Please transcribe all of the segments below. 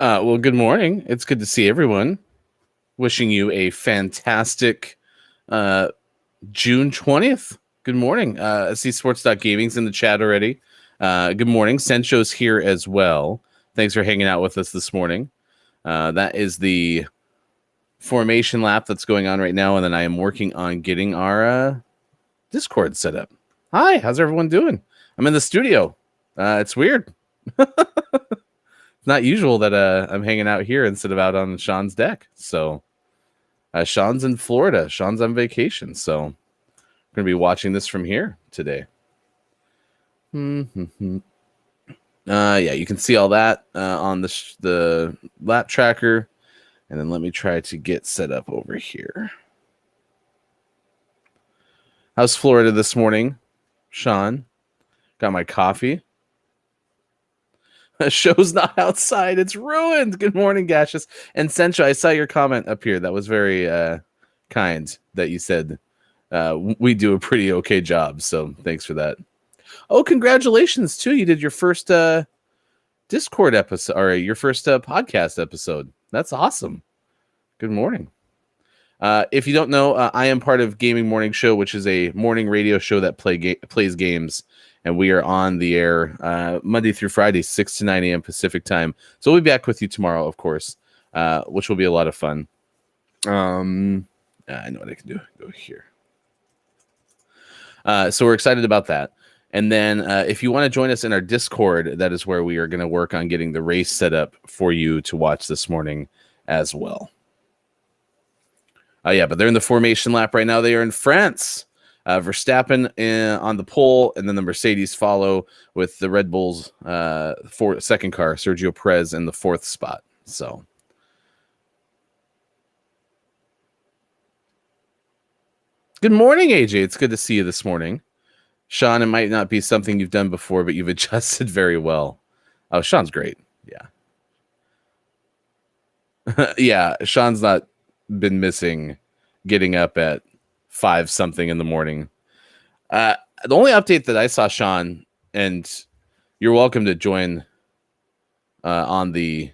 Well, good morning. It's good to see everyone. Wishing you a fantastic uh, June 20th. Good morning. I see sports.gaming's in the chat already. Good morning. Sencho's here as well. Thanks for hanging out with us this morning. That is the formation lap that's going on right now, and then I am working on getting our Discord set up. Hi, how's everyone doing? I'm in the studio. It's weird. Not usual that I'm hanging out here instead of out on Sean's deck. So Sean's in Florida. Sean's on vacation. So I'm going to be watching this from here today. Yeah, you can see all that on the lap tracker. And then let me try to get set up over here. How's Florida this morning, Sean? Got my coffee. Show's not outside. It's ruined. Good morning, Gaseous. And Sencha, I saw your comment up here. That was very kind that you said we do a pretty okay job. So thanks for that. Oh, congratulations, too. You did your first Discord episode, or your first podcast episode. That's awesome. Good morning. If you don't know, I am part of Gaming Morning Show, which is a morning radio show that plays games. And we are on the air Monday through Friday, 6 to 9 a.m. Pacific time. So we'll be back with you tomorrow, of course, which will be a lot of fun. I know what I can do. Go here. So we're excited about that. And then if you want to join us in our Discord, that is where we are going to work on getting the race set up for you to watch this morning as well. Yeah, but they're in the formation lap right now. They are in France. Verstappen on the pole, and then the Mercedes follow with the Red Bulls second car, Sergio Perez, in the fourth spot. So, good morning, AJ. It's good to see you this morning. Sean, it might not be something you've done before, but you've adjusted very well. Oh, Sean's great. Yeah. Yeah, Sean's not been missing getting up at 5 something in the morning. The only update that I saw, Sean, and you're welcome to join on the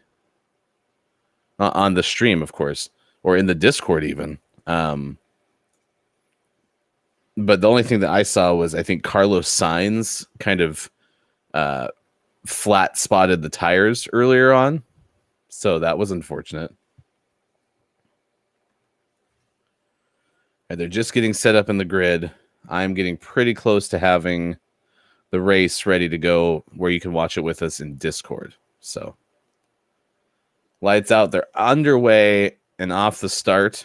stream, of course, or in the Discord even. But the only thing that I saw was, I think Carlos Sainz kind of flat spotted the tires earlier on. So that was unfortunate. They're just getting set up in the grid. I'm getting pretty close to having the race ready to go where you can watch it with us in Discord. So lights out. They're underway and off the start.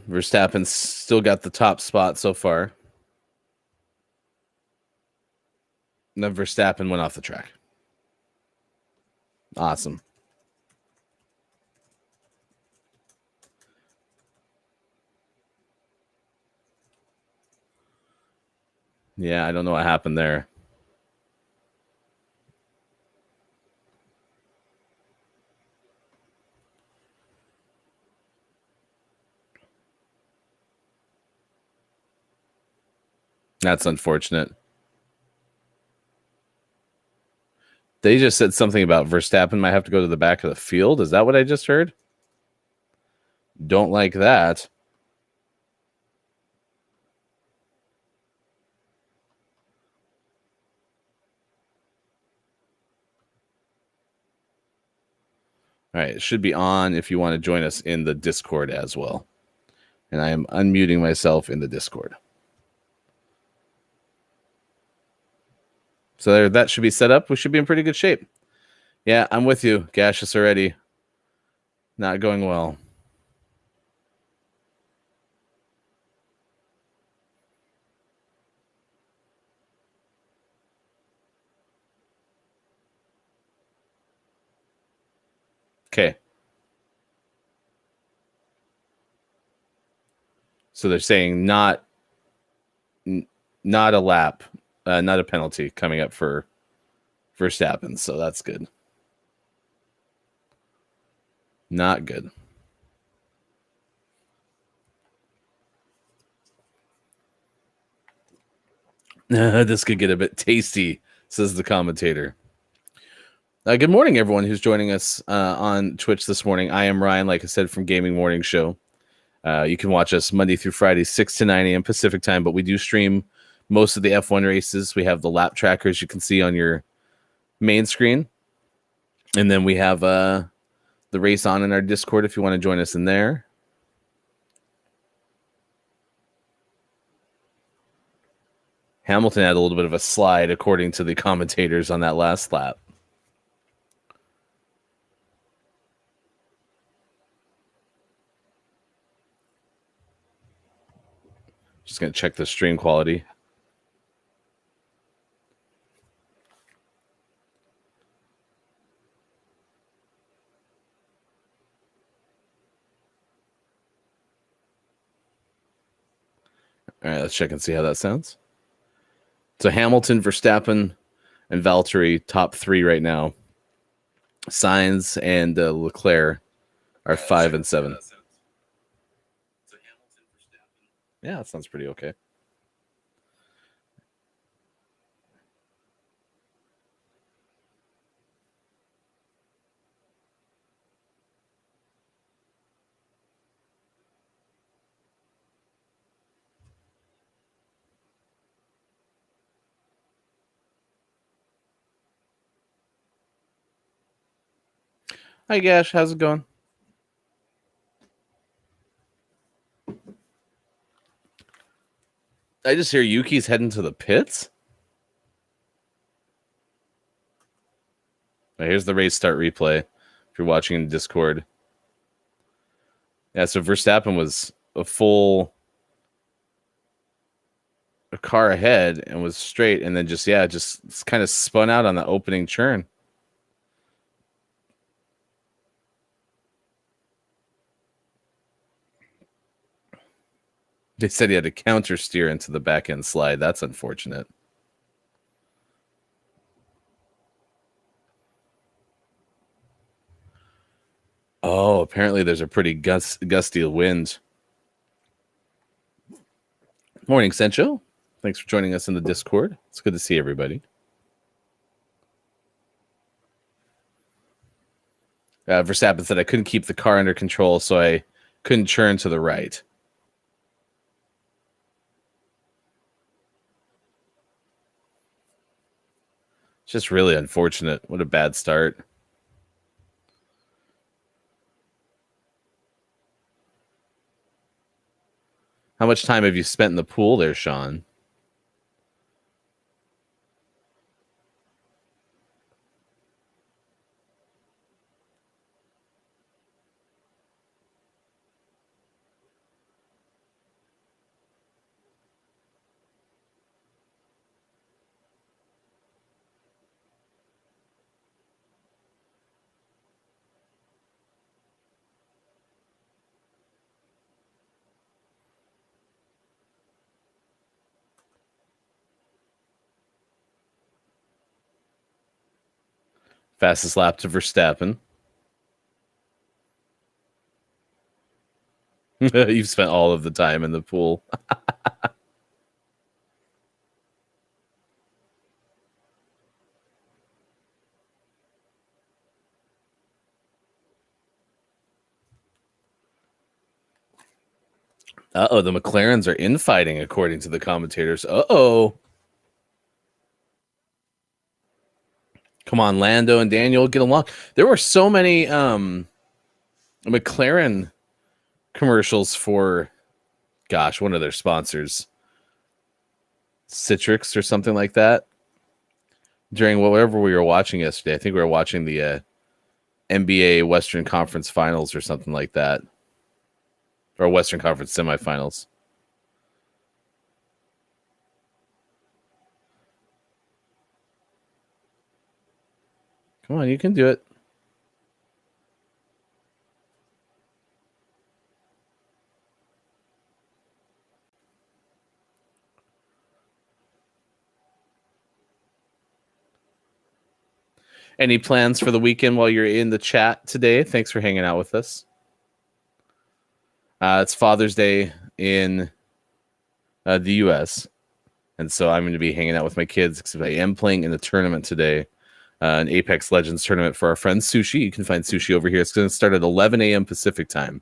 Verstappen's still got the top spot so far. And then Verstappen went off the track. Awesome. Yeah, I don't know what happened there. That's unfortunate. They just said something about Verstappen might have to go to the back of the field. Is that what I just heard? Don't like that. All right, it should be on if you want to join us in the Discord as well. And I am unmuting myself in the Discord. So there, that should be set up. We should be in pretty good shape. Yeah, I'm with you, Gaseous, already. Not going well. Okay. So they're saying not a lap, not a penalty coming up for Verstappen. So that's good. Not good. This could get a bit tasty says the commentator. Good morning, everyone who's joining us on Twitch this morning. I am Ryan, like I said, from Gaming Morning Show. You can watch us Monday through Friday, 6 to 9 a.m. Pacific time, but we do stream most of the F1 races. We have the lap trackers you can see on your main screen. And then we have the race on in our Discord if you want to join us in there. Hamilton had a little bit of a slide, according to the commentators, on that last lap. Just going to check the stream quality. All right, let's check and see how that sounds. So Hamilton, Verstappen, and Valtteri, top three right now. Sainz and Leclerc are 5 and 7. Yeah, that sounds pretty okay. Hi, Gash. How's it going? I just hear Yuki's heading to the pits. Right, here's the race start replay if you're watching in Discord. Yeah, so Verstappen was a car ahead and was straight, and then just kind of spun out on the opening turn. They said he had to counter steer into the back end slide. That's unfortunate. Oh, apparently there's a pretty gusty wind. Morning, Sencho. Thanks for joining us in the Discord. It's good to see everybody. Verstappen said I couldn't keep the car under control, so I couldn't turn to the right. It's just really unfortunate. What a bad start. How much time have you spent in the pool there, Sean? Fastest lap to Verstappen. You've spent all of the time in the pool. Uh-oh, the McLarens are infighting, according to the commentators. Uh-oh. Come on, Lando and Daniel, get along. There were so many McLaren commercials for, gosh, one of their sponsors, Citrix or something like that, during whatever we were watching yesterday. I think we were watching the NBA Western Conference Finals or something like that, or Western Conference semifinals. Come on, you can do it. Any plans for the weekend while you're in the chat today? Thanks for hanging out with us. It's Father's Day in the U.S. And so I'm going to be hanging out with my kids because I am playing in the tournament today, an Apex Legends tournament for our friend Sushi. You can find Sushi over here. It's going to start at 11 a.m. Pacific time.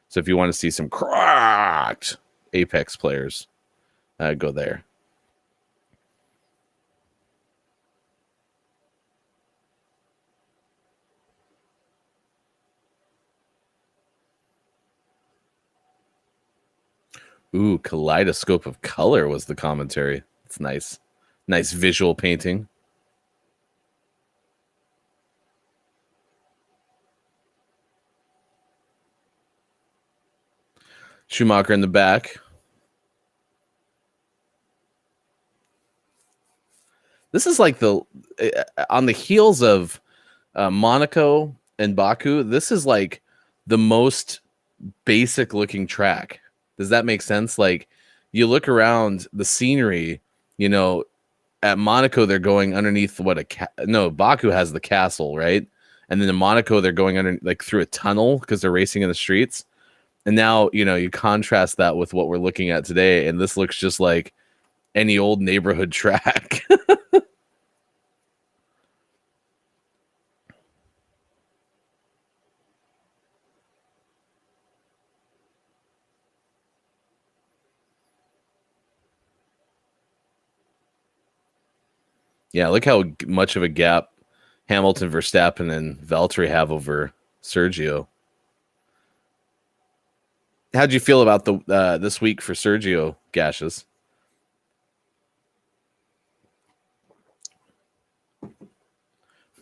So if you want to see some cracked Apex players, go there. Ooh, kaleidoscope of color was the commentary. It's nice. Nice visual painting. Schumacher in the back. This is like on the heels of Monaco and Baku. This is like the most basic looking track. Does that make sense? Like, you look around the scenery, you know, at Monaco, they're going underneath Baku has the castle, right? And then in Monaco, they're going under like through a tunnel because they're racing in the streets. And now, you know, you contrast that with what we're looking at today, and this looks just like any old neighborhood track. Yeah, look how much of a gap Hamilton, Verstappen, and Valtteri have over Sergio. How'd you feel about the this week for Sergio, Gashes?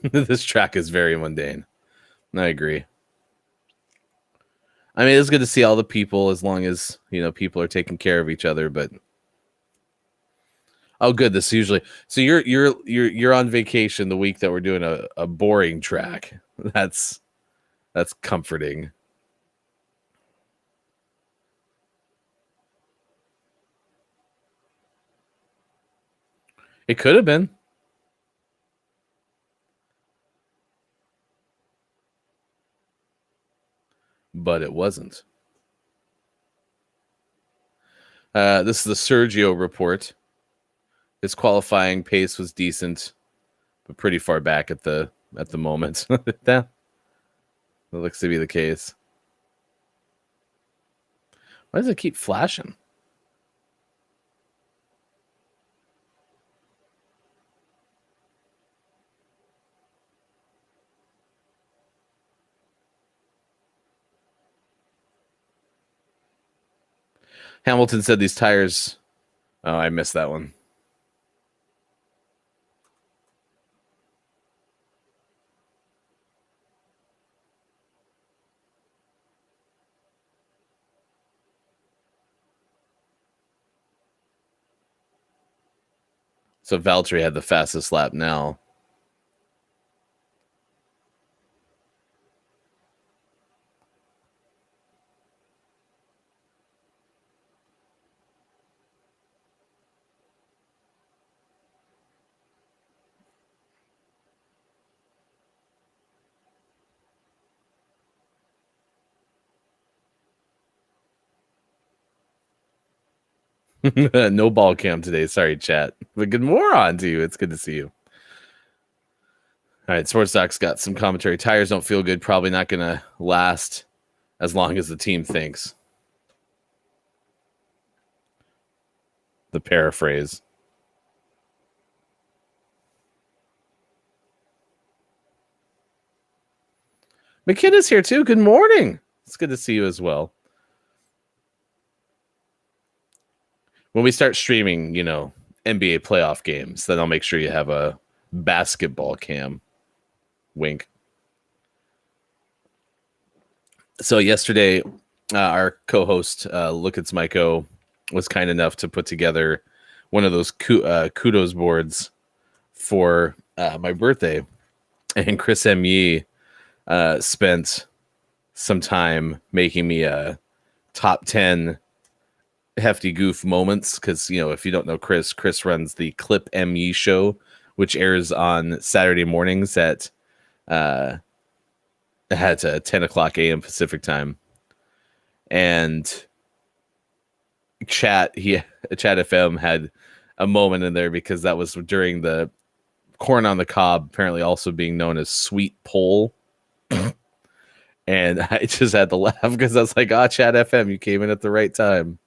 This track is very mundane. I agree. I mean, it's good to see all the people as long as, you know, people are taking care of each other, but oh, good. This usually so you're on vacation the week that we're doing a boring track. That's comforting. It could have been, but it wasn't. This is the Sergio report. His qualifying pace was decent, but pretty far back at the moment. That looks to be the case. Why does it keep flashing? Hamilton said these tires. Oh, I missed that one. So Valtteri had the fastest lap now. No ball cam today. Sorry, chat. But good morning to you. It's good to see you. All right, Sports Doc's got some commentary. Tires don't feel good. Probably not going to last as long as the team thinks. The paraphrase. McKenna's here too. Good morning. It's good to see you as well. When we start streaming, you know, NBA playoff games, then I'll make sure you have a basketball cam. Wink. So yesterday, our co-host, Look It's Myco, was kind enough to put together one of those kudos boards for my birthday. And Chris M. Yee spent some time making me a top 10 hefty goof moments, because, you know, if you don't know Chris runs the Clip ME show, which airs on Saturday mornings at 10 o'clock a.m. Pacific time. And Chat FM had a moment in there because that was during the corn on the cob, apparently also being known as sweet pole. And I just had to laugh because I was like, Chad FM, you came in at the right time.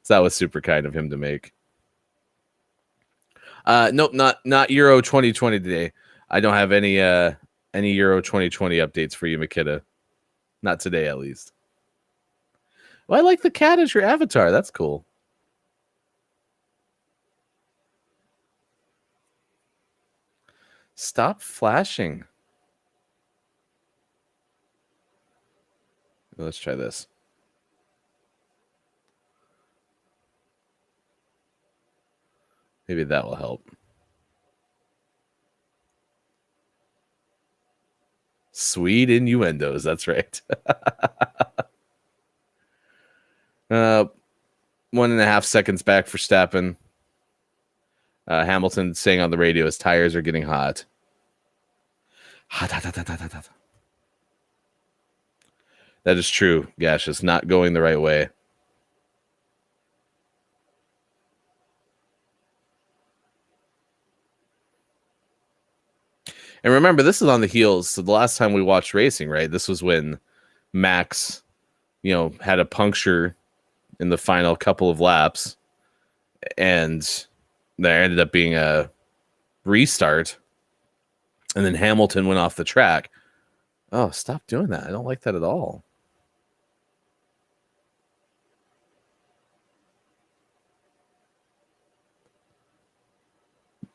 So that was super kind of him to make. Nope, not Euro 2020 today. I don't have any Euro 2020 updates for you, Makita. Not today, at least. Well, I like the cat as your avatar. That's cool. Stop flashing. Let's try this. Maybe that will help. Sweet innuendos. That's right. 1.5 seconds back for Verstappen. Hamilton saying on the radio his tires are getting hot. Hot. That is true. Gosh, it's not going the right way. And remember, this is on the heels. So the last time we watched racing, right? This was when Max, had a puncture in the final couple of laps, and there ended up being a restart, and then Hamilton went off the track. Oh, stop doing that. I don't like that at all.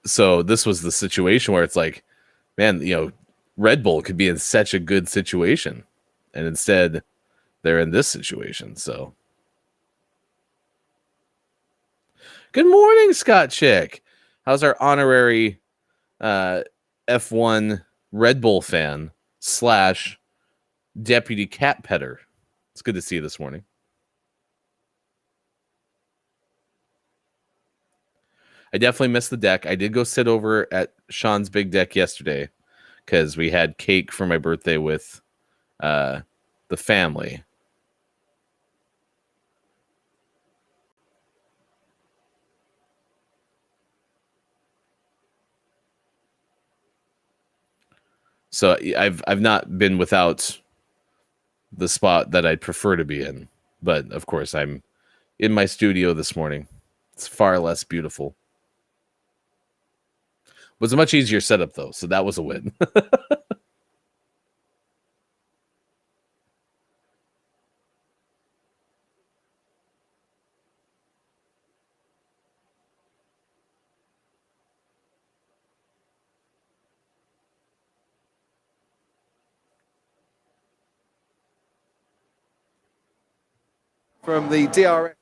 So this was the situation where it's like, man, Red Bull could be in such a good situation, and instead they're in this situation. So good morning, Scott Chick. How's our honorary F1 Red Bull fan / deputy cat petter? It's good to see you this morning. I definitely missed the deck. I did go sit over at Sean's big deck yesterday because we had cake for my birthday with the family. So I've not been without the spot that I'd prefer to be in, but of course I'm in my studio this morning. It's far less beautiful. It was a much easier setup though, so that was a win. From the DRS.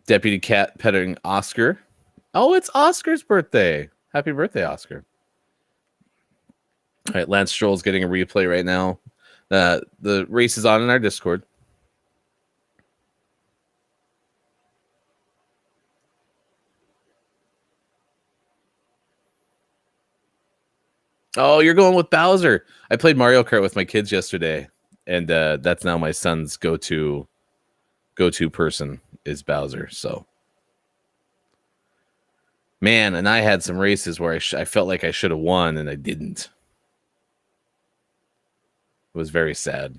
Deputy cat petting Oscar. Oh, it's Oscar's birthday. Happy birthday, Oscar. All right, Lance Stroll's getting a replay right now. The race is on in our Discord. Oh, you're going with Bowser. I played Mario Kart with my kids yesterday, and that's now my son's go-to person is Bowser. So, man, and I had some races where I felt like I should have won, and I didn't. It was very sad.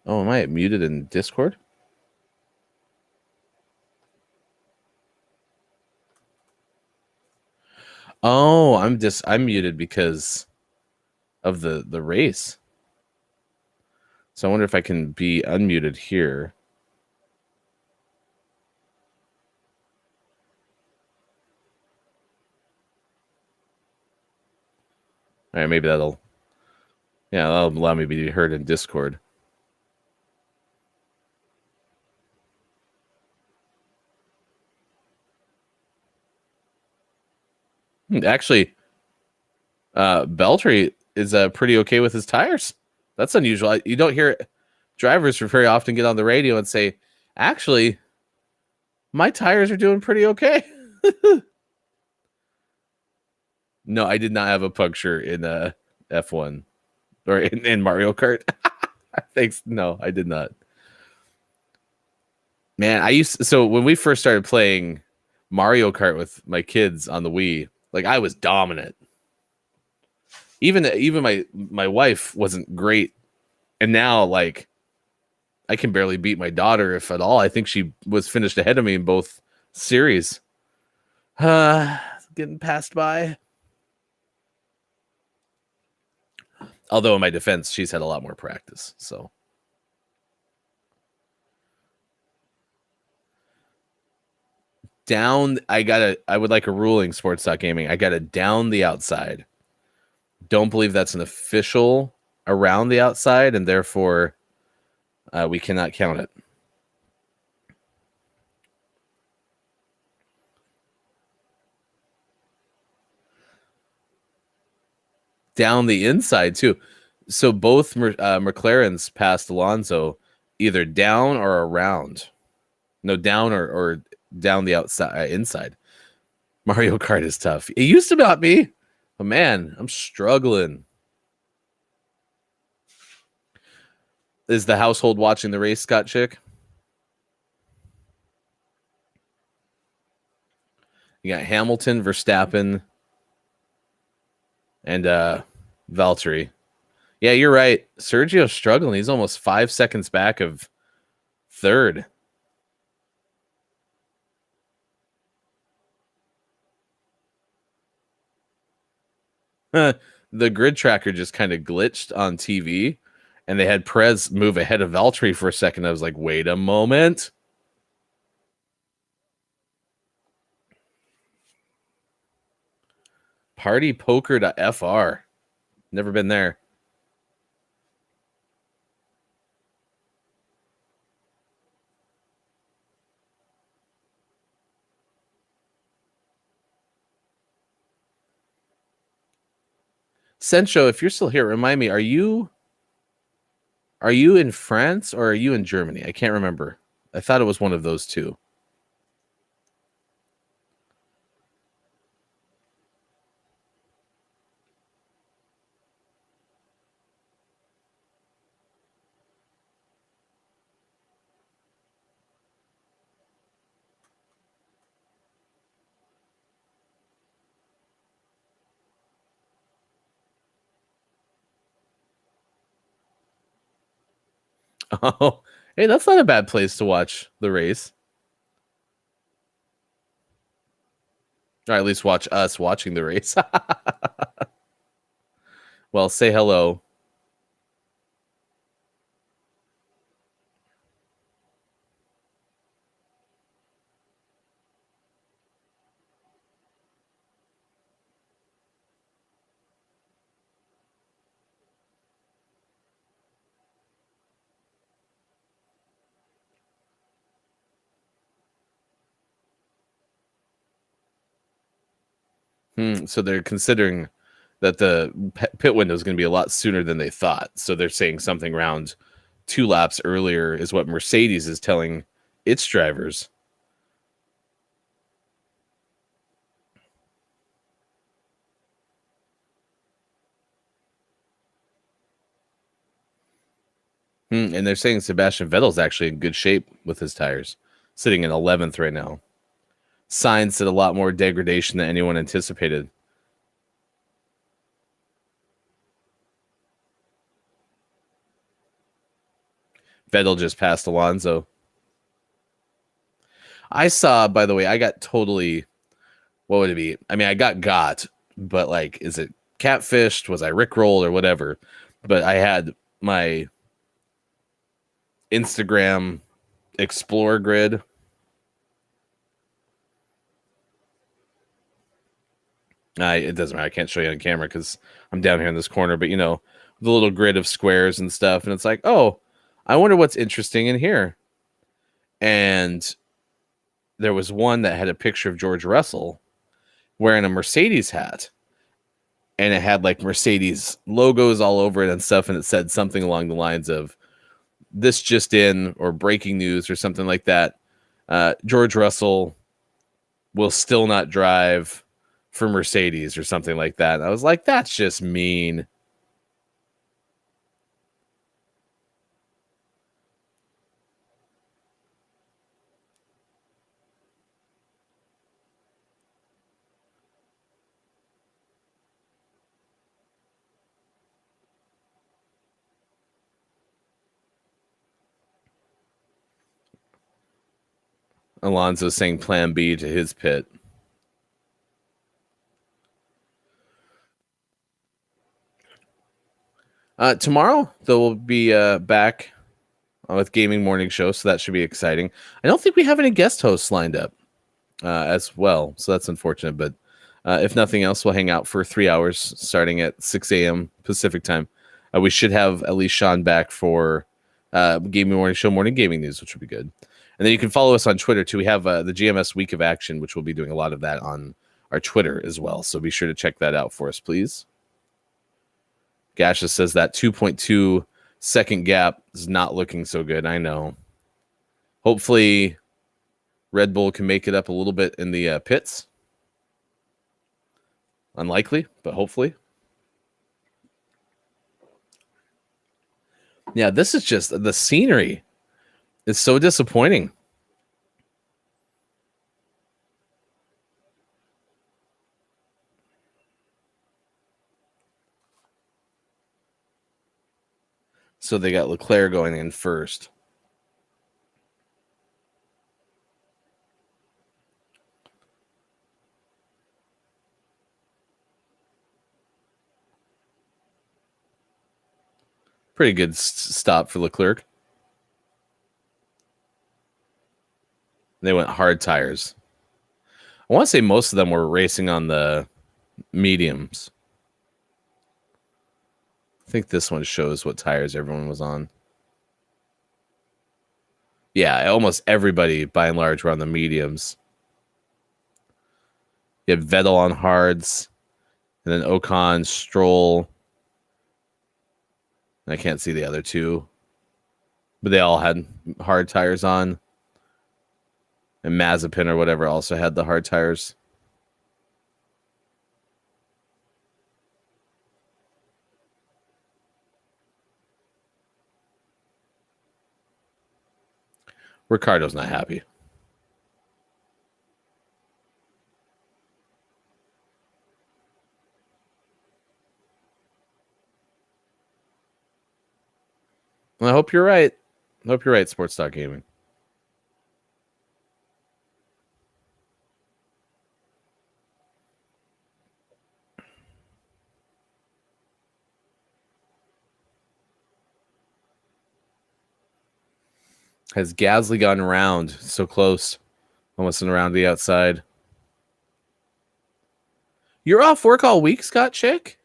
Oh, am I muted in Discord? Oh, I'm muted because of the race. So I wonder if I can be unmuted here. All right, maybe that'll allow me to be heard in Discord. Actually, Beltry is pretty okay with his tires. That's unusual. You don't hear drivers very often get on the radio and say, actually, my tires are doing pretty okay. No, I did not have a puncture in F1 or in Mario Kart. Thanks. No, I did not. Man, so when we first started playing Mario Kart with my kids on the Wii, like I was dominant. Even my wife wasn't great, and now like I can barely beat my daughter, if at all. I think she was finished ahead of me in both series. Getting passed by. Although in my defense, she's had a lot more practice. So down, I would like a ruling, Sports Gaming. I gotta down the outside. Don't believe that's an official around the outside, and therefore we cannot count it. Down the inside too. So both McLarens passed Alonso either down or around. No, down or down the outside, inside. Mario Kart is tough. It used to not be, but man, I'm struggling. Is the household watching the race, Scott Chick? You got Hamilton, Verstappen, and Valtteri. Yeah, you're right. Sergio's struggling. He's almost 5 seconds back of third. The grid tracker just kind of glitched on TV, and they had Perez move ahead of Valtteri for a second. I was like, wait a moment. Partypoker.fr. Never been there. Sencho, if you're still here, remind me, are you in France or are you in Germany? I can't remember. I thought it was one of those two. Oh, hey, that's not a bad place to watch the race. Or at least watch us watching the race. Well, say hello. So they're considering that the pit window is going to be a lot sooner than they thought. So they're saying something around 2 laps earlier is what Mercedes is telling its drivers. And they're saying Sebastian Vettel's actually in good shape with his tires, sitting in 11th right now. Signs that a lot more degradation than anyone anticipated. Vettel just passed Alonso. I saw, by the way, I got totally, what would it be? I mean, I got, but like, is it catfished? Was I rickrolled or whatever? But I had my Instagram Explore grid. It doesn't matter. I can't show you on camera because I'm down here in this corner, but you know, the little grid of squares and stuff. And it's like, oh, I wonder what's interesting in here. And there was one that had a picture of George Russell wearing a Mercedes hat. And it had like Mercedes logos all over it and stuff. And it said something along the lines of, this just in or breaking news or something like that. George Russell will still not drive for Mercedes or something like that. And I was like, that's just mean. Alonso saying plan B to his pit. Tomorrow, they'll be back with Gaming Morning Show, so that should be exciting. I don't think we have any guest hosts lined up as well, so that's unfortunate. But if nothing else, we'll hang out for 3 hours starting at 6 a.m. Pacific time. We should have at least Sean back for Gaming Morning Show morning gaming news, which would be good. And then you can follow us on Twitter, too. We have the GMS Week of Action, which we'll be doing a lot of that on our Twitter as well. So be sure to check that out for us, please. Gasha says that 2.2 second gap is not looking so good. I know. Hopefully, Red Bull can make it up a little bit in the pits. Unlikely, but hopefully. Yeah, this is just the scenery. It's so disappointing. So they got Leclerc going in first. Pretty good stop for Leclerc. They went hard tires. I want to say most of them were racing on the mediums. I think this one shows what tires everyone was on. Yeah, almost everybody, by and large, were on the mediums. You had Vettel on hards, and then Ocon, Stroll. I can't see the other two, but they all had hard tires on. And Mazepin or whatever also had the hard tires. Ricardo's not happy. Well, I hope you're right. I hope you're right, Sports Talk Gaming. Has Gasly gotten around? So close. Almost around the outside. You're off work all week, Scott Chick?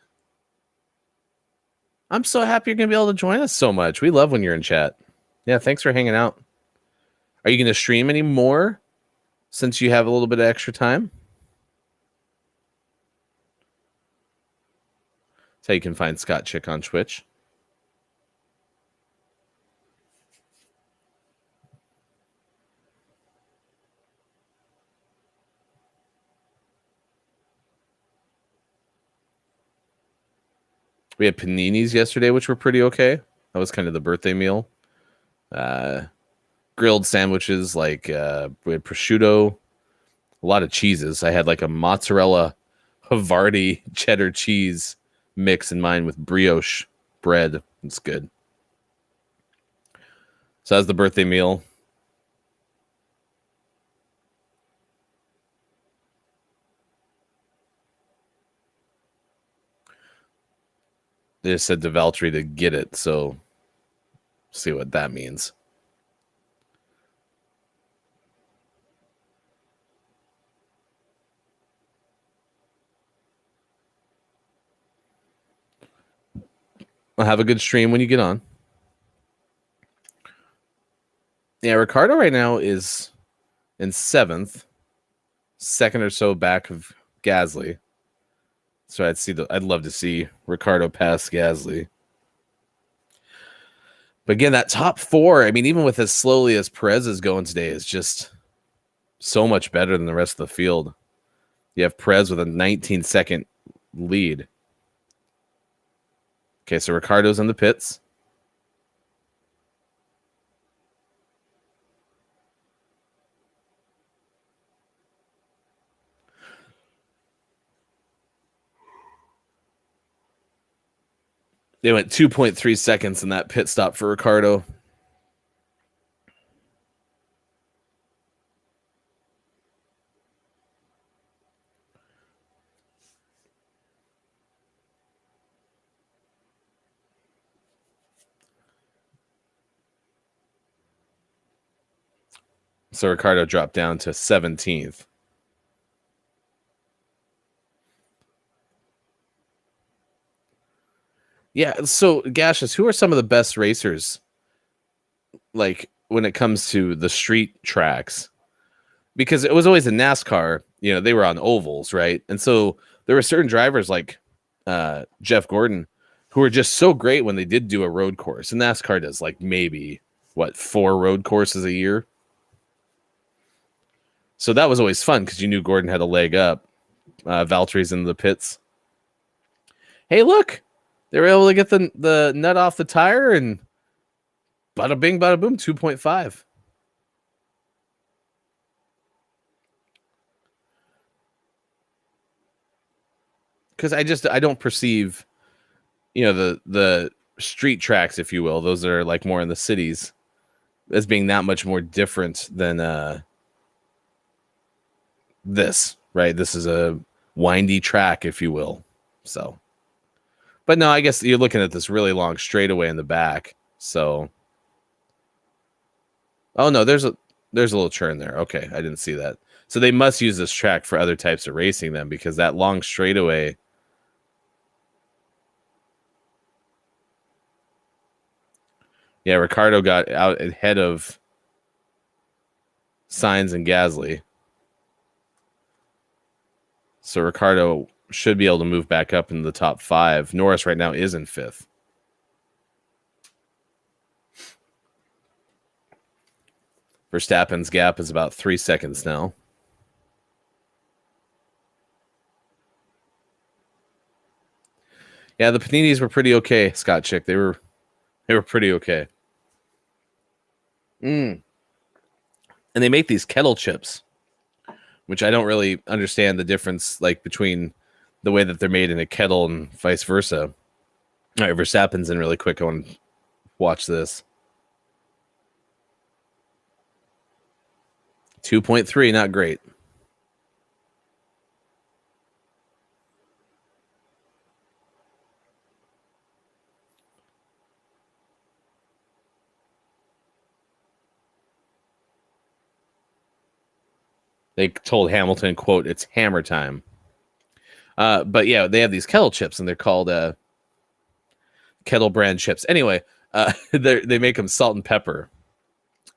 I'm so happy you're going to be able to join us so much. We love when you're in chat. Yeah, thanks for hanging out. Are you going to stream any more since you have a little bit of extra time? That's how you can find Scott Chick on Twitch. We had paninis yesterday, which were pretty okay. That was kind of the birthday meal. Grilled sandwiches, like we had prosciutto, a lot of cheeses. I had like a mozzarella Havarti cheddar cheese mix in mine with brioche bread. It's good. So that's the birthday meal. They just said to Valtteri to get it, so see what that means. I'll have a good stream when you get on. Yeah, Ricardo right now is in 7th, second or so back of Gasly. So I'd love to see Ricardo pass Gasly. But again, that top four, I mean, even with as slowly as Perez is going today, is just so much better than the rest of the field. You have Perez with a 19-second lead. Okay, so Ricardo's in the pits. They went 2.3 seconds in that pit stop for Ricardo. So Ricardo dropped down to 17th. Yeah, so Gaseous, who are some of the best racers, like when it comes to the street tracks? Because it was always in NASCAR, you know, they were on ovals, right? And so there were certain drivers like Jeff Gordon who were just so great when they did do a road course. And NASCAR does like maybe, 4 road courses a year? So that was always fun because you knew Gordon had a leg up. Valtteri's in the pits. Hey, look, they were able to get the nut off the tire and bada bing, bada boom, 2.5. Because I don't perceive, you know, the street tracks, if you will, those that are like more in the cities, as being that much more different than this, right? This is a windy track, if you will. So, but no, I guess you're looking at this really long straightaway in the back. So, oh no, there's a little churn there. Okay, I didn't see that. So they must use this track for other types of racing then, because that long straightaway. Yeah, Ricardo got out ahead of Sainz and Gasly. So Ricardo should be able to move back up in the top 5. Norris right now is in 5th. Verstappen's gap is about 3 seconds now. Yeah, the paninis were pretty okay, Scott Chick. They were pretty okay. And they make these kettle chips, which I don't really understand the difference like between the way that they're made in a kettle and vice versa. All right, Verstappen's in really quick. I want to watch this. 2.3, not great. They told Hamilton, quote, "It's hammer time." But yeah, they have these kettle chips, and they're called kettle brand chips. Anyway, they make them salt and pepper,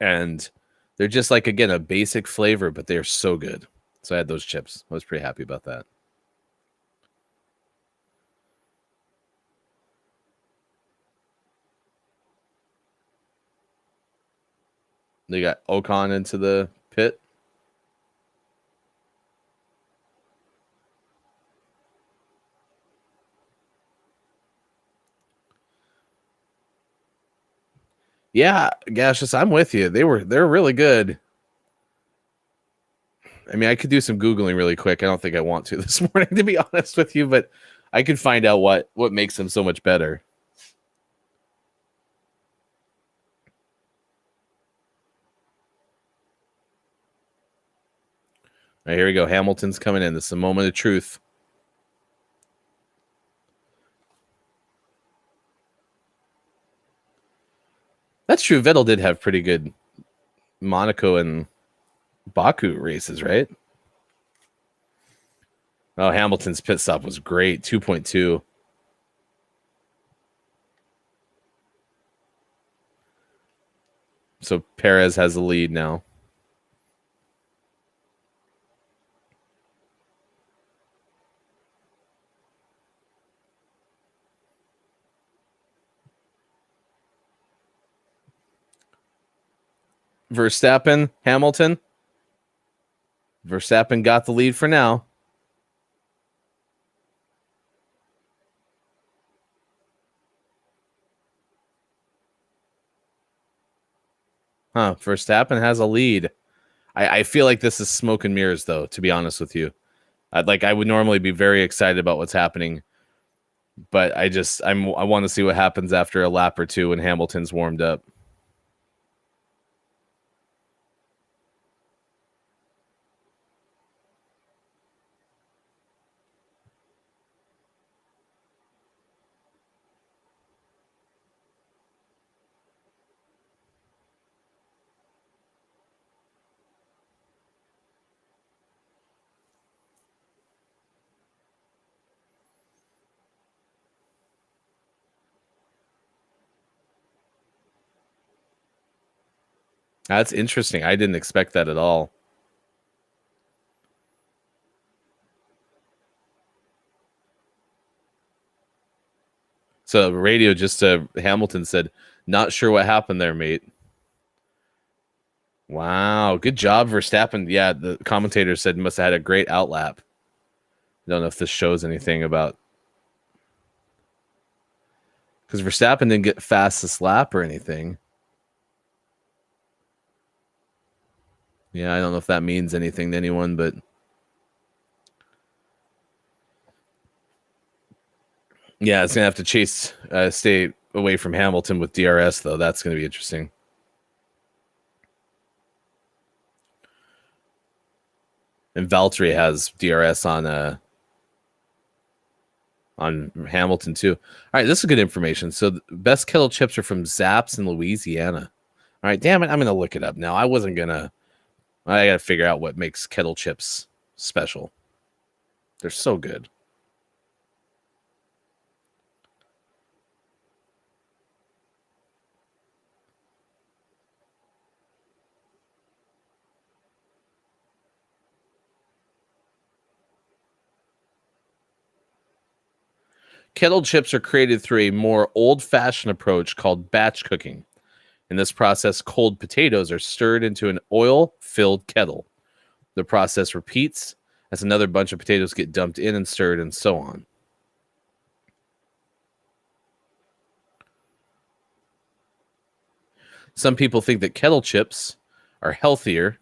and they're just like, again, a basic flavor, but they're so good. So I had those chips. I was pretty happy about that. They got Ocon into the pit. Yeah, Gaseous, I'm with you. They're really good. I mean, I could do some Googling really quick. I don't think I want to this morning, to be honest with you, but I could find out what makes them so much better. All right, here we go. Hamilton's coming in. This is a moment of truth. That's true. Vettel did have pretty good Monaco and Baku races, right? Oh, Hamilton's pit stop was great. 2.2. So Perez has the lead now. Verstappen, Hamilton. Verstappen got the lead for now. Verstappen has a lead. I feel like this is smoke and mirrors, though, to be honest with you. I would normally be very excited about what's happening, but I want to see what happens after a lap or two when Hamilton's warmed up. That's interesting. I didn't expect that at all. So radio just Hamilton said, "Not sure what happened there, mate." Wow, good job, Verstappen. Yeah, the commentator said must have had a great outlap. I don't know if this shows anything about because Verstappen didn't get fastest lap or anything. Yeah, I don't know if that means anything to anyone, but yeah, it's gonna have to stay away from Hamilton with DRS though. That's gonna be interesting. And Valtteri has DRS on Hamilton too. All right, this is good information. So the best kettle chips are from Zapp's in Louisiana. All right, damn it, I'm gonna look it up now. I gotta figure out what makes kettle chips special. They're so good. Kettle chips are created through a more old-fashioned approach called batch cooking. In this process, cold potatoes are stirred into an oil-filled kettle. The process repeats as another bunch of potatoes get dumped in and stirred and so on. Some people think that kettle chips are healthier.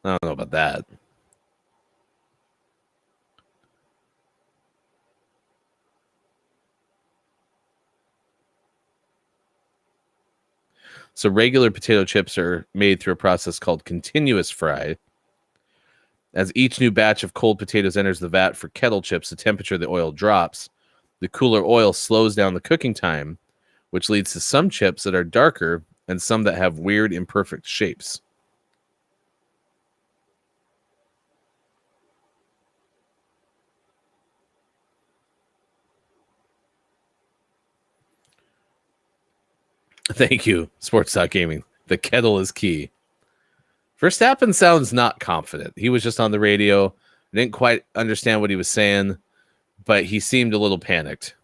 I don't know about that. So regular potato chips are made through a process called continuous fry. As each new batch of cold potatoes enters the vat for kettle chips, the temperature of the oil drops. The cooler oil slows down the cooking time, which leads to some chips that are darker and some that have weird, imperfect shapes. Thank you, Sports Talk Gaming. The kettle is key. Verstappen sounds not confident. He was just on the radio. I didn't quite understand what he was saying, but he seemed a little panicked.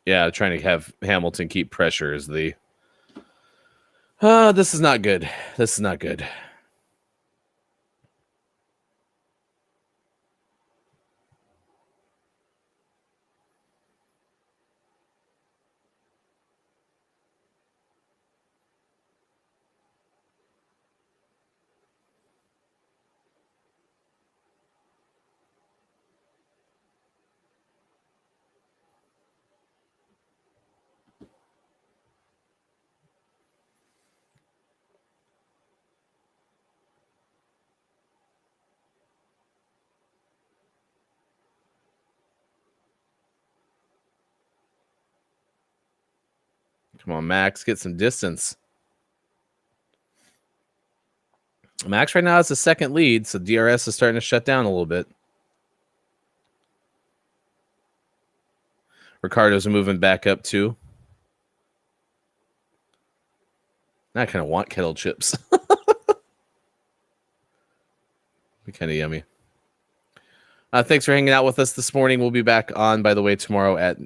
Yeah, trying to have Hamilton keep pressure is the... this is not good. This is not good. Come on, Max, get some distance. Max right now has the second lead, so DRS is starting to shut down a little bit. Ricardo's moving back up too. I kind of want kettle chips. Be kind of yummy. Thanks for hanging out with us this morning. We'll be back on, by the way, tomorrow at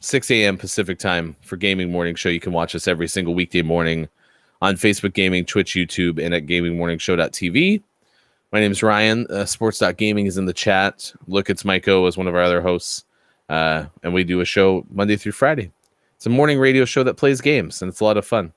6 a.m. Pacific time for Gaming Morning Show. You can watch us every single weekday morning on Facebook Gaming, Twitch, YouTube, and at gamingmorningshow.tv. My name is Ryan. Sports.gaming is in the chat. Look, it's Mike O as one of our other hosts. And we do a show Monday through Friday. It's a morning radio show that plays games, and it's a lot of fun.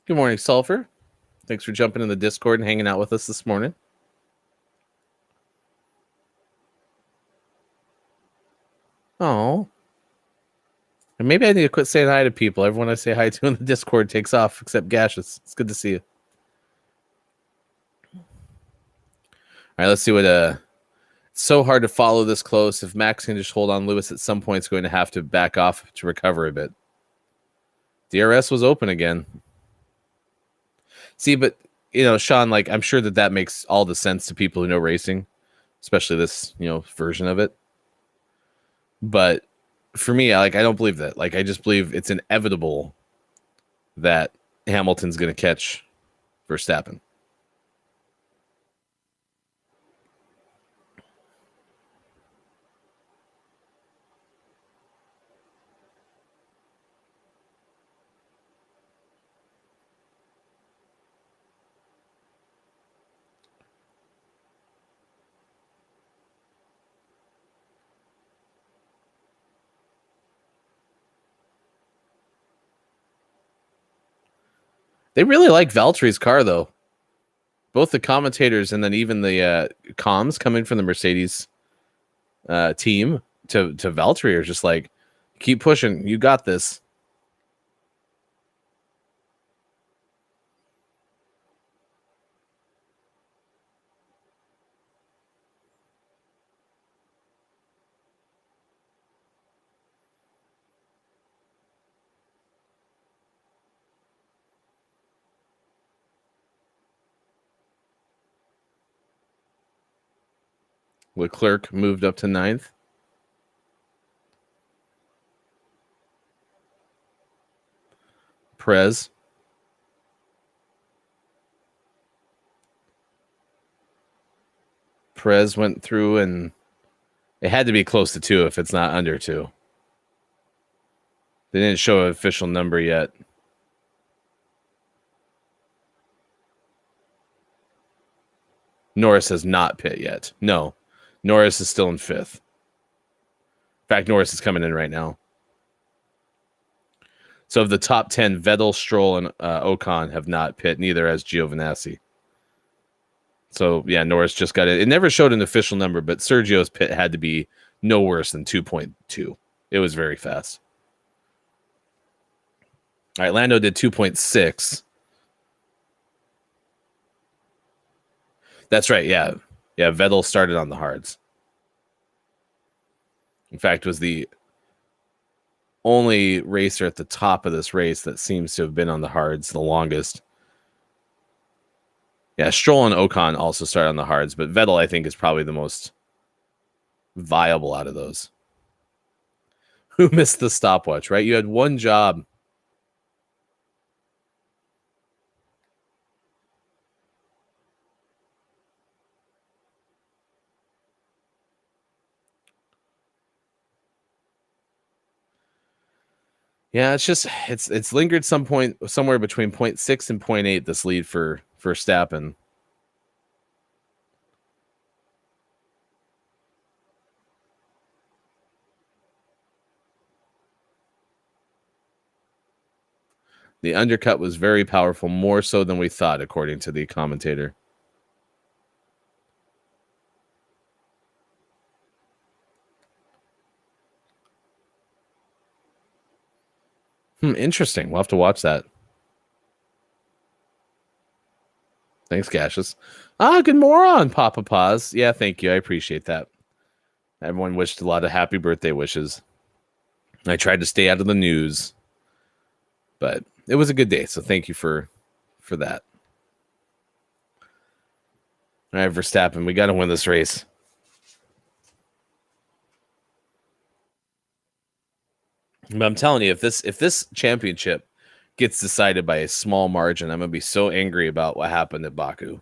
Good morning, Sulfur. Thanks for jumping in the Discord and hanging out with us this morning. Oh. And maybe I need to quit saying hi to people. Everyone I say hi to in the Discord takes off, except Gaseous. It's good to see you. All right, let's see what... It's so hard to follow this close. If Max can just hold on, Lewis at some point is going to have to back off to recover a bit. DRS was open again. See, but, Sean, like, I'm sure that makes all the sense to people who know racing, especially this, version of it. But for me, I don't believe that. Like, I just believe it's inevitable that Hamilton's going to catch Verstappen. They really like Valtteri's car, though. Both the commentators and then even the comms coming from the Mercedes team to Valtteri are just like, keep pushing. You got this. Leclerc moved up to 9th. Perez. Perez went through, and it had to be close to 2 if it's not under 2. They didn't show an official number yet. Norris has not pit yet. No. Norris is still in 5th. In fact, Norris is coming in right now. So of the top 10, Vettel, Stroll, and Ocon have not pit. Neither has Giovinazzi. So, yeah, Norris just got it. It never showed an official number, but Sergio's pit had to be no worse than 2.2. It was very fast. All right, Lando did 2.6. That's right, yeah. Yeah, Vettel started on the hards. In fact, was the only racer at the top of this race that seems to have been on the hards the longest. Yeah, Stroll and Ocon also started on the hards, but Vettel, I think, is probably the most viable out of those. Who missed the stopwatch, right? You had one job. Yeah, it's lingered somewhere between 0.6 and 0.8, this lead for Verstappen. The undercut was very powerful, more so than we thought, according to the commentator. Interesting. We'll have to watch that. Thanks, Cassius. Good moron, Papa Paz. Yeah, thank you. I appreciate that. Everyone wished a lot of happy birthday wishes. I tried to stay out of the news, but it was a good day. So thank you for that. All right, Verstappen, we got to win this race. But I'm telling you, if this championship gets decided by a small margin, I'm gonna be so angry about what happened at Baku.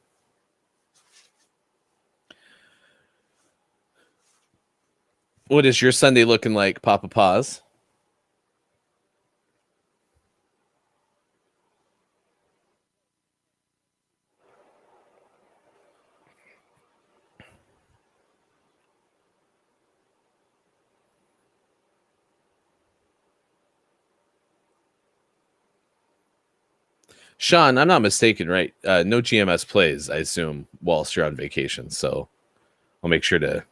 What is your Sunday looking like, Papa Paz? Sean, I'm not mistaken, right? No GMS plays, I assume, whilst you're on vacation. So I'll make sure to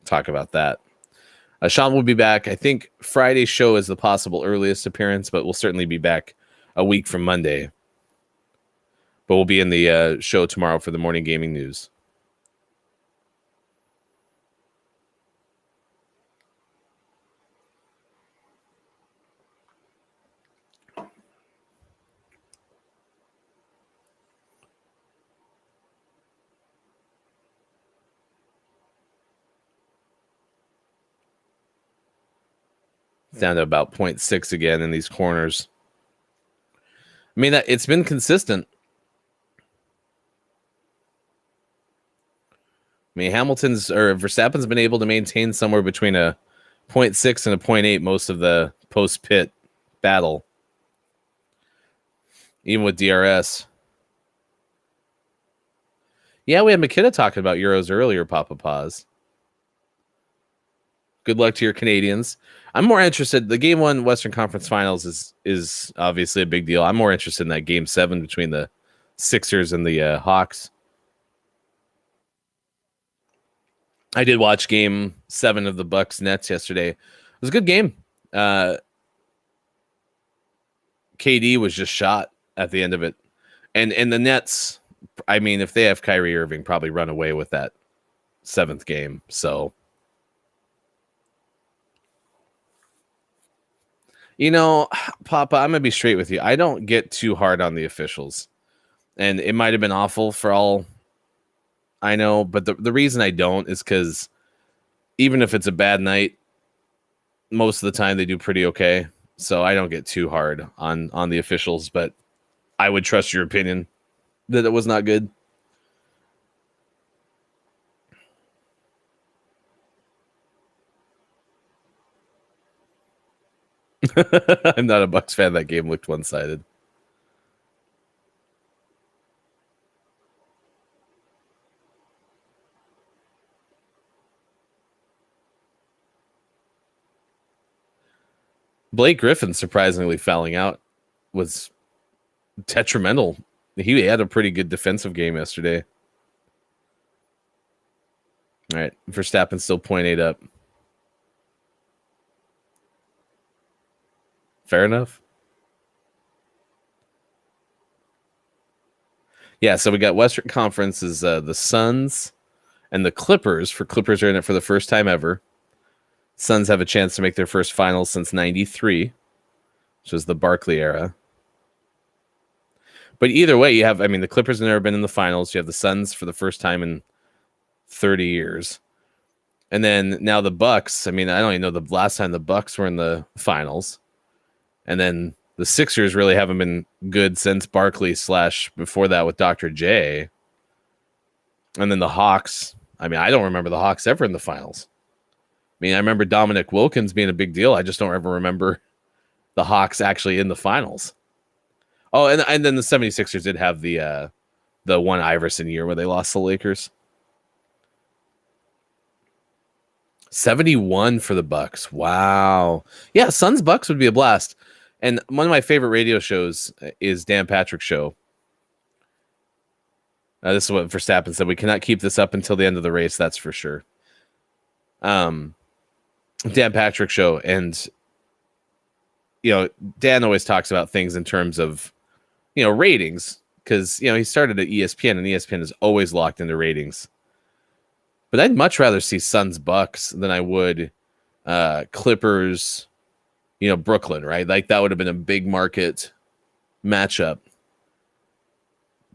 talk about that. Sean will be back. I think Friday's show is the possible earliest appearance, but we'll certainly be back a week from Monday. But we'll be in the show tomorrow for the morning gaming news. Down to about 0.6 again in these corners. I mean, it's been consistent. I mean, Verstappen's been able to maintain somewhere between a 0.6 and a 0.8 most of the post-pit battle. Even with DRS. Yeah, we had Makita talking about Euros earlier, Papa Paz. Good luck to your Canadians. I'm more interested. The Game 1 Western Conference Finals is obviously a big deal. I'm more interested in that Game 7 between the Sixers and the Hawks. I did watch Game 7 of the Bucks Nets yesterday. It was a good game. KD was just shot at the end of it. And the Nets, I mean, if they have Kyrie Irving, probably run away with that 7th game. So, you know, Papa, I'm going to be straight with you. I don't get too hard on the officials. And it might have been awful for all I know, but the reason I don't is because even if it's a bad night, most of the time they do pretty okay. So I don't get too hard on the officials, but I would trust your opinion that it was not good. I'm not a Bucks fan. That game looked one-sided. Blake Griffin surprisingly fouling out was detrimental. He had a pretty good defensive game yesterday. All right, Verstappen still 0.8 up. Fair enough. Yeah, so we got Western Conference is the Suns and the Clippers. Clippers are in it for the first time ever. Suns have a chance to make their first finals since '93, which was the Barkley era. But either way, the Clippers have never been in the finals. You have the Suns for the first time in 30 years. And then now the Bucks. I don't even know the last time the Bucks were in the finals. And then the Sixers really haven't been good since Barkley / before that with Dr. J. And then the Hawks. I don't remember the Hawks ever in the finals. I remember Dominic Wilkins being a big deal. I just don't ever remember the Hawks actually in the finals. Oh, and then the 76ers did have the one Iverson year where they lost the Lakers. 71 for the Bucks. Wow. Yeah, Suns Bucks would be a blast. And one of my favorite radio shows is Dan Patrick's show. This is what Verstappen said. We cannot keep this up until the end of the race. That's for sure. Dan Patrick show, and Dan always talks about things in terms of, ratings, because, he started at ESPN, and ESPN is always locked into ratings. But I'd much rather see Suns Bucks than I would Clippers, Brooklyn, right? Like that would have been a big market matchup.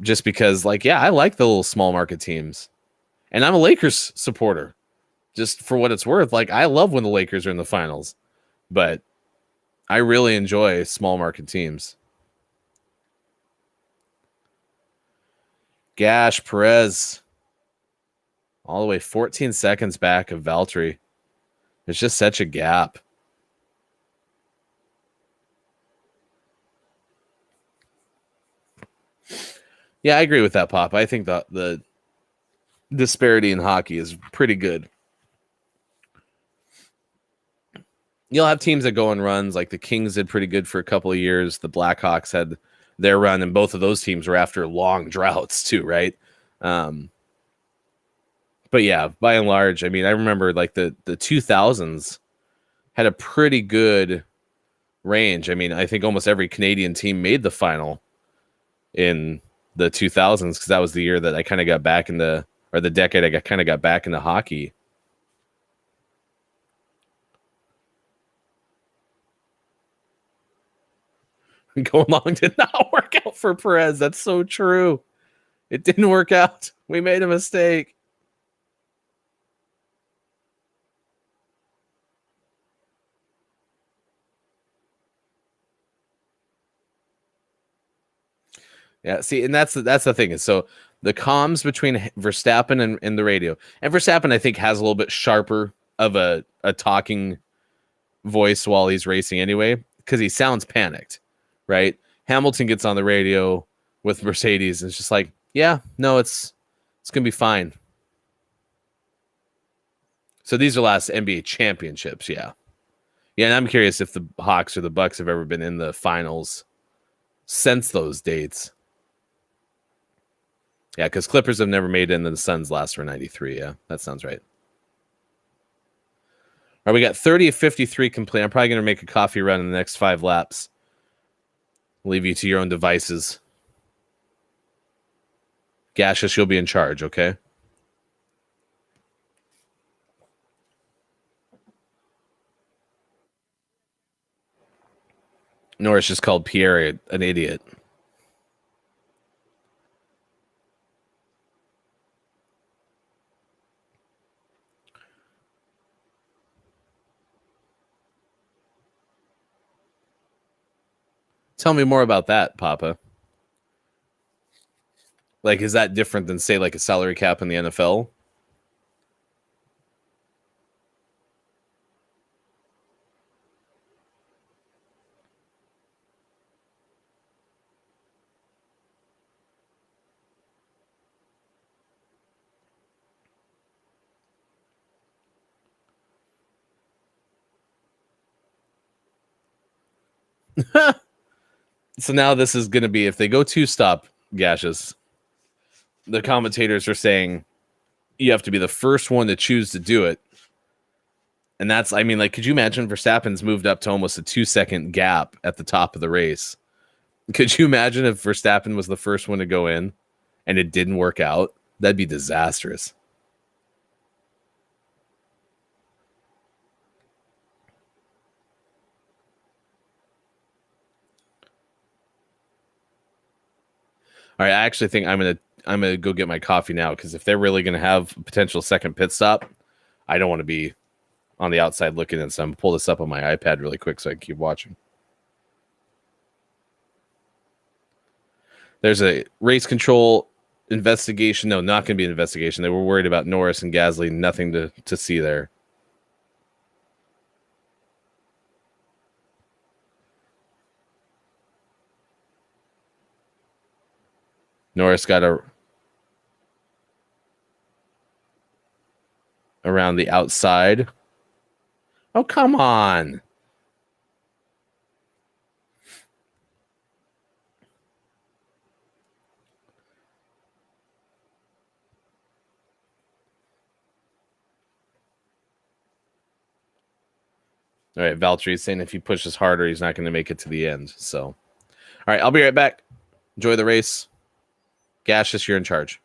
Just because, I like the little small market teams. And I'm a Lakers supporter. Just for what it's worth. I love when the Lakers are in the finals. But I really enjoy small market teams. Gash, Perez, all the way 14 seconds back of Valtteri. There's just such a gap. Yeah, I agree with that, Pop. I think the disparity in hockey is pretty good. You'll have teams that go on runs, like the Kings did pretty good for a couple of years. The Blackhawks had their run, and both of those teams were after long droughts too, right? But yeah, by and large, I mean, I remember the 2000s had a pretty good range. I mean, I think almost every Canadian team made the final in the 2000s, because that was the year that I kind of got back the decade I kind of got back into hockey. Going long did not work out for Perez. That's so true. It didn't work out. We made a mistake. Yeah, see, and that's the thing. So the comms between Verstappen and the radio, and Verstappen, I think, has a little bit sharper of a talking voice while he's racing anyway, because he sounds panicked, right? Hamilton gets on the radio with Mercedes and it's just like, yeah, no, it's gonna be fine. So these are last NBA championships, yeah. Yeah, and I'm curious if the Hawks or the Bucks have ever been in the finals since those dates. Yeah, because Clippers have never made it, and the Suns last for 93. Yeah, that sounds right. All right, we got 30 of 53 complete. I'm probably going to make a coffee run in the next 5 laps. Leave you to your own devices. Gaseous, you'll be in charge, okay? Norris just called Pierre an idiot. Tell me more about that, Papa. Is that different than, say, a salary cap in the NFL? So now this is going to be, if they go 2-stop, Gaseous, the commentators are saying you have to be the first one to choose to do it. And that's, I mean, could you imagine Verstappen's moved up to almost a 2-second gap at the top of the race? Could you imagine if Verstappen was the first one to go in and it didn't work out? That'd be disastrous. All right, I actually think I'm gonna go get my coffee now, because if they're really gonna have a potential second pit stop, I don't want to be on the outside looking in. So I'm gonna pull this up on my iPad really quick so I can keep watching. There's a race control investigation. No, not going to be an investigation. They were worried about Norris and Gasly. Nothing to see there. Norris got around the outside. Oh, come on. All right, Valtteri's saying if he pushes harder, he's not going to make it to the end. So, all right, I'll be right back. Enjoy the race. Gaseous, you're in charge.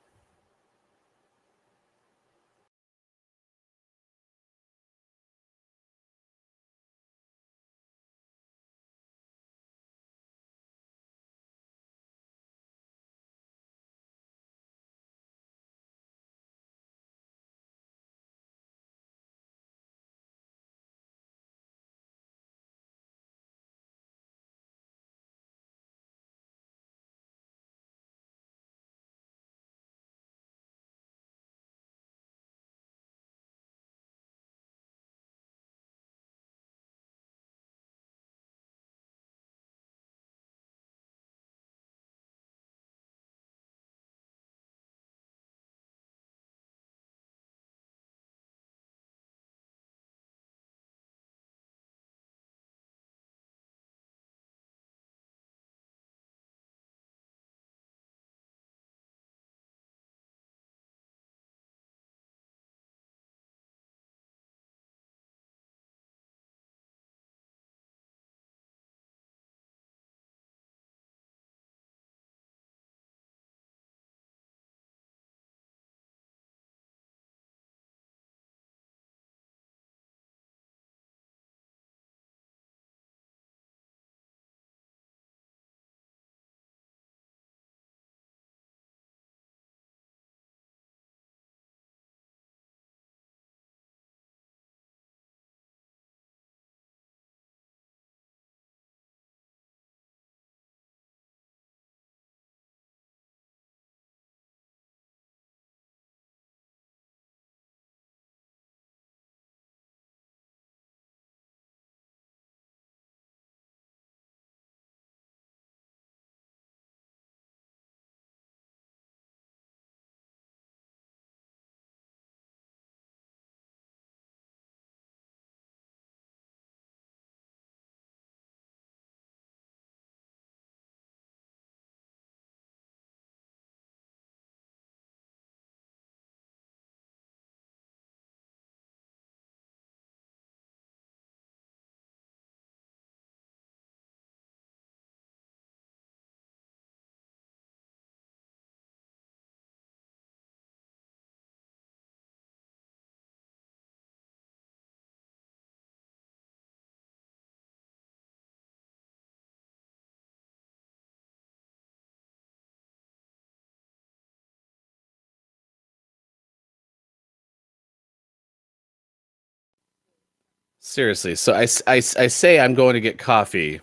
Seriously. So I say I'm going to get coffee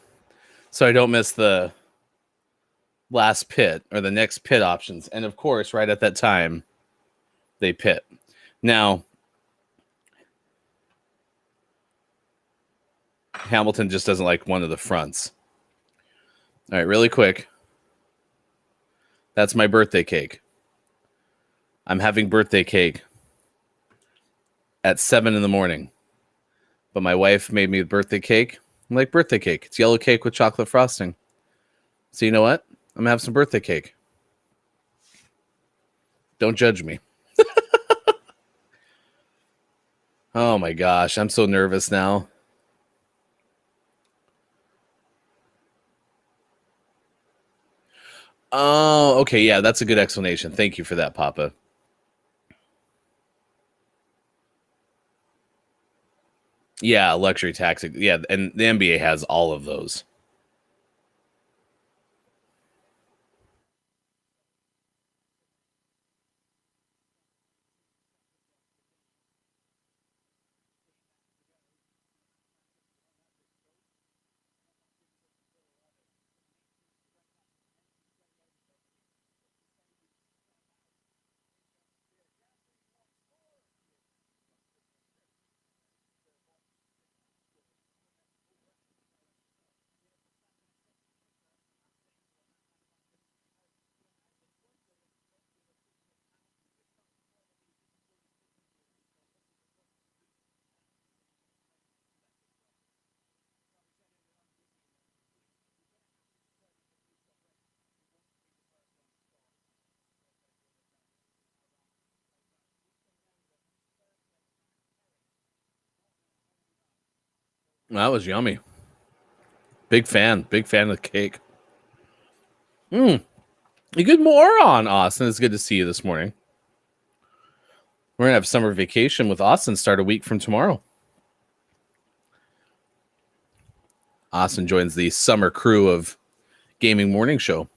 so I don't miss the last pit or the next pit options. And of course, right at that time, they pit. Now, Hamilton just doesn't like one of the fronts. All right, really quick. That's my birthday cake. I'm having birthday cake at 7 in the morning. But my wife made me a birthday cake. I'm like, birthday cake. It's yellow cake with chocolate frosting. So you know what? I'm going to have some birthday cake. Don't judge me. Oh my gosh, I'm so nervous now. Oh, okay. Yeah, that's a good explanation. Thank you for that, Papa. Yeah, luxury taxi. Yeah, and the NBA has all of those. That was yummy. Big fan of the cake. You good moron, Austin. It's good to see you this morning. We're gonna have summer vacation with Austin start a week from tomorrow. Austin joins the summer crew of Gaming Morning Show.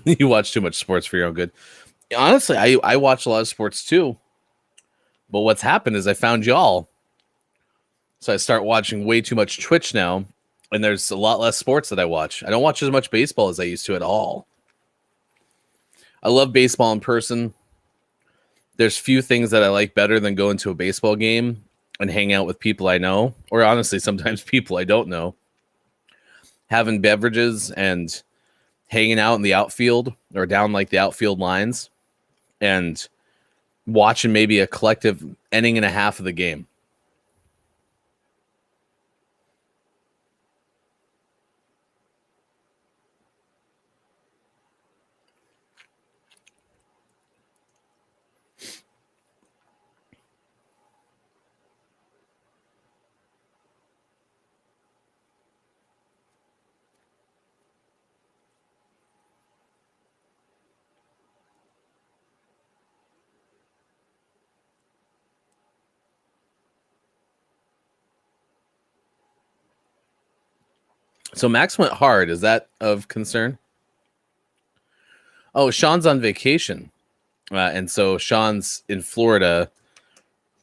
You watch too much sports for your own good. Honestly, I watch a lot of sports too. But what's happened is I found y'all. So I start watching way too much Twitch now, and there's a lot less sports that I watch. I don't watch as much baseball as I used to at all. I love baseball in person. There's few things that I like better than going to a baseball game and hang out with people I know, or honestly, sometimes people I don't know. Having beverages and hanging out in the outfield or down like the outfield lines and watching maybe a collective inning and a half of the game. So Max went hard. Is that of concern? Oh, Sean's on vacation. And so Sean's in Florida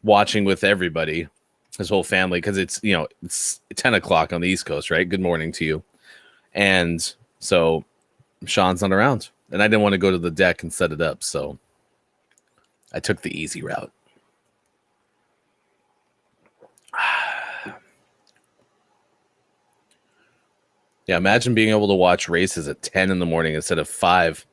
watching with everybody, his whole family, because it's 10 o'clock on the East Coast, right? Good morning to you. And so Sean's not around. And I didn't want to go to the deck and set it up. So I took the easy route. Yeah, imagine being able to watch races at 10 in the morning instead of 5.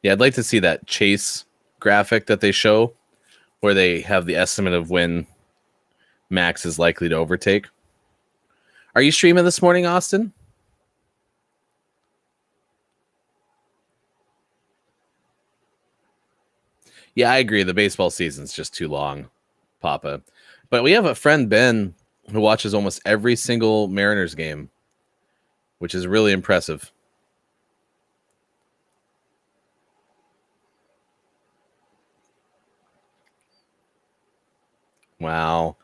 Yeah, I'd like to see that chase graphic that they show where they have the estimate of when Max is likely to overtake. Are you streaming this morning, Austin? Yeah, I agree. The baseball season's just too long, Papa. But we have a friend, Ben, who watches almost every single Mariners game, which is really impressive. Wow.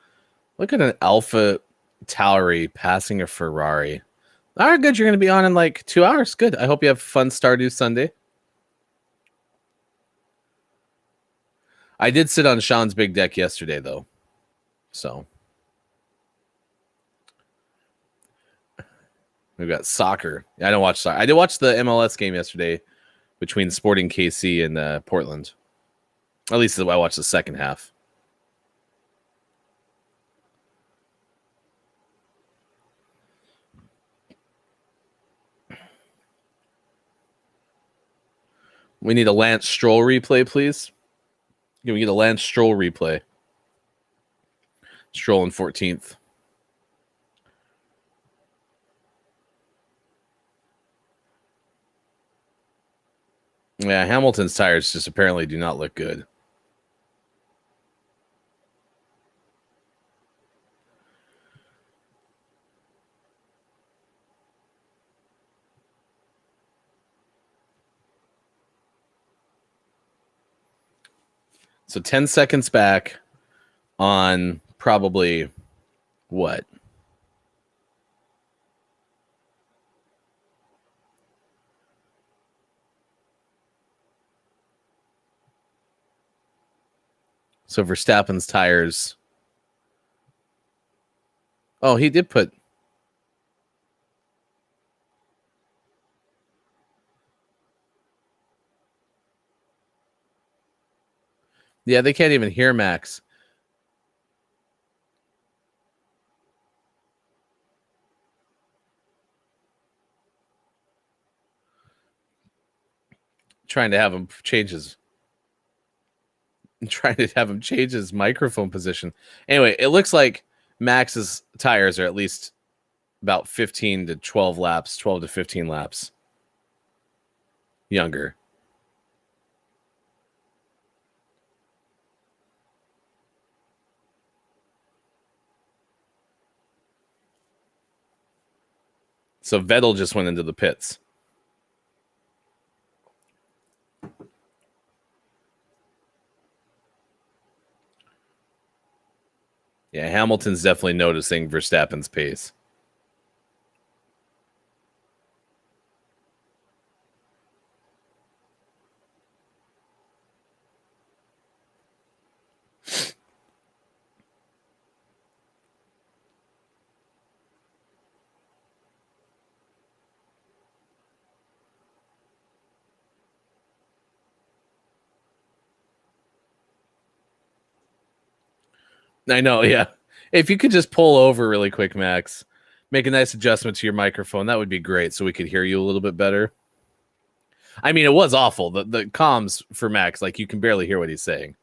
Look at an Alpha Tauri passing a Ferrari. All right, good. You're going to be on in like 2 hours. Good. I hope you have fun Stardew Sunday. I did sit on Sean's big deck yesterday, though. So we've got soccer. I don't watch soccer. I did watch the MLS game yesterday between Sporting KC and Portland. At least I watched the second half. We need a Lance Stroll replay, please. Can we get a Lance Stroll replay? Stroll in 14th. Yeah, Hamilton's tires just apparently do not look good. So 10 seconds back on probably what? So Verstappen's tires. Oh, he did put. Yeah, they can't even hear Max. Trying to have him change his. I'm trying to have him change his microphone position. Anyway, it looks like Max's tires are at least about 15 to 12 laps, 12 to 15 laps younger. So Vettel just went into the pits. Yeah, Hamilton's definitely noticing Verstappen's pace. I know, yeah. If you could just pull over really quick, Max, make a nice adjustment to your microphone, that would be great so we could hear you a little bit better. I mean, it was awful. The comms for Max, like you can barely hear what he's saying.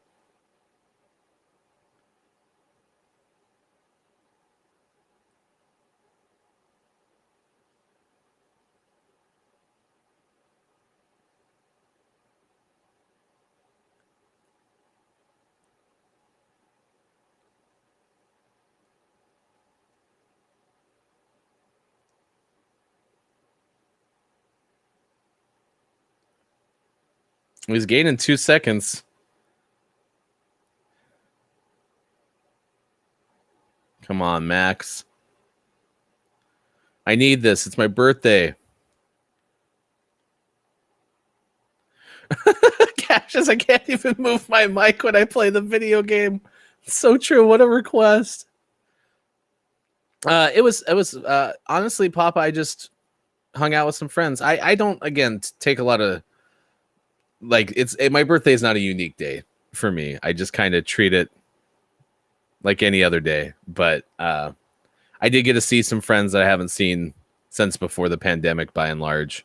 He's gaining 2 seconds. Come on, Max. I need this. It's my birthday. Cassius, I can't even move my mic when I play the video game. It's so true. What a request. It was honestly, Papa, I just hung out with some friends. I don't, again, take a lot of, like, my birthday is not a unique day for me. I just kind of treat it like any other day. But I did get to see some friends that I haven't seen since before the pandemic, by and large.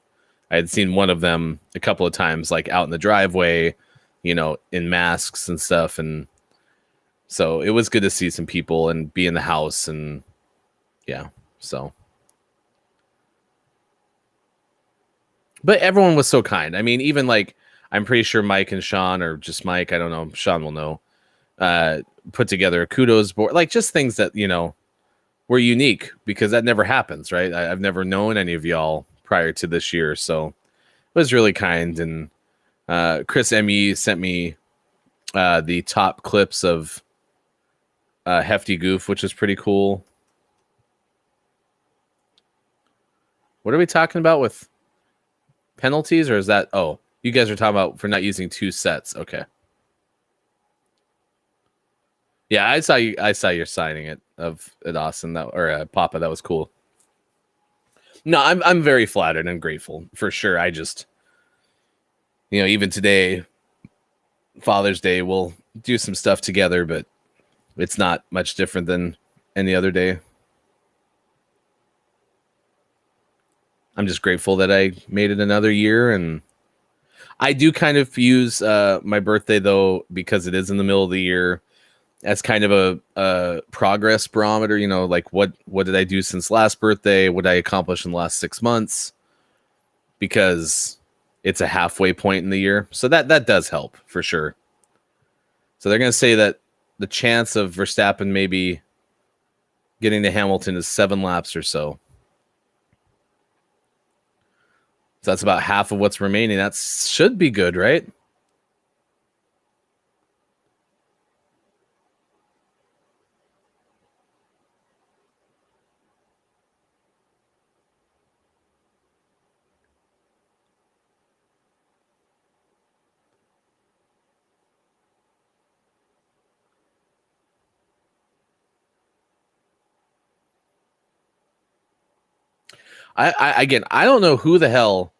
I had seen one of them a couple of times, like out in the driveway, you know, in masks and stuff. And so it was good to see some people and be in the house. And yeah, so. But everyone was so kind. I mean, even like, I'm pretty sure Mike and Sean, or just Mike, I don't know, Sean will know, put together a kudos board, like just things that, you know, were unique because that never happens, right? I've never known any of y'all prior to this year, so it was really kind. And Chris M.E. sent me the top clips of Hefty Goof, which is pretty cool. What are we talking about with penalties, or is that, oh, you guys are talking about for not using 2 sets? Okay. Yeah, I saw you signing it at Austin, or Papa. That was cool. No, I'm very flattered and grateful for sure. I just, you know, even today, Father's Day, we'll do some stuff together, but it's not much different than any other day. I'm just grateful that I made it another year, and I do kind of use my birthday, though, because it is in the middle of the year, as kind of a progress barometer. You know, like what did I do since last birthday? What did I accomplish in the last 6 months? Because it's a halfway point in the year. So that does help for sure. So they're going to say that the chance of Verstappen maybe getting to Hamilton is 7 laps or so. So that's about half of what's remaining. That should be good, right? Again, I don't know who the hell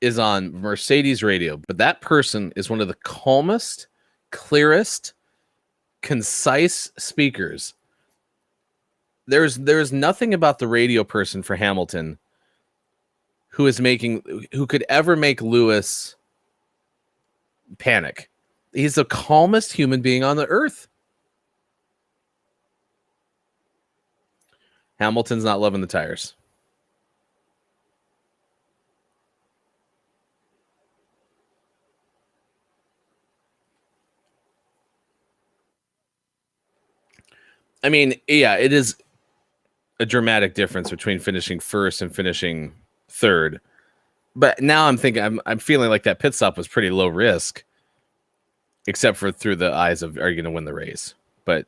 is on Mercedes radio, but that person is one of the calmest, clearest, concise speakers. There's nothing about the radio person for Hamilton who could ever make Lewis panic. He's the calmest human being on the earth. Hamilton's not loving the tires. I mean, yeah, it is a dramatic difference between finishing first and finishing third. But now I'm thinking, I'm feeling like that pit stop was pretty low risk, except for through the eyes of, are you going to win the race? But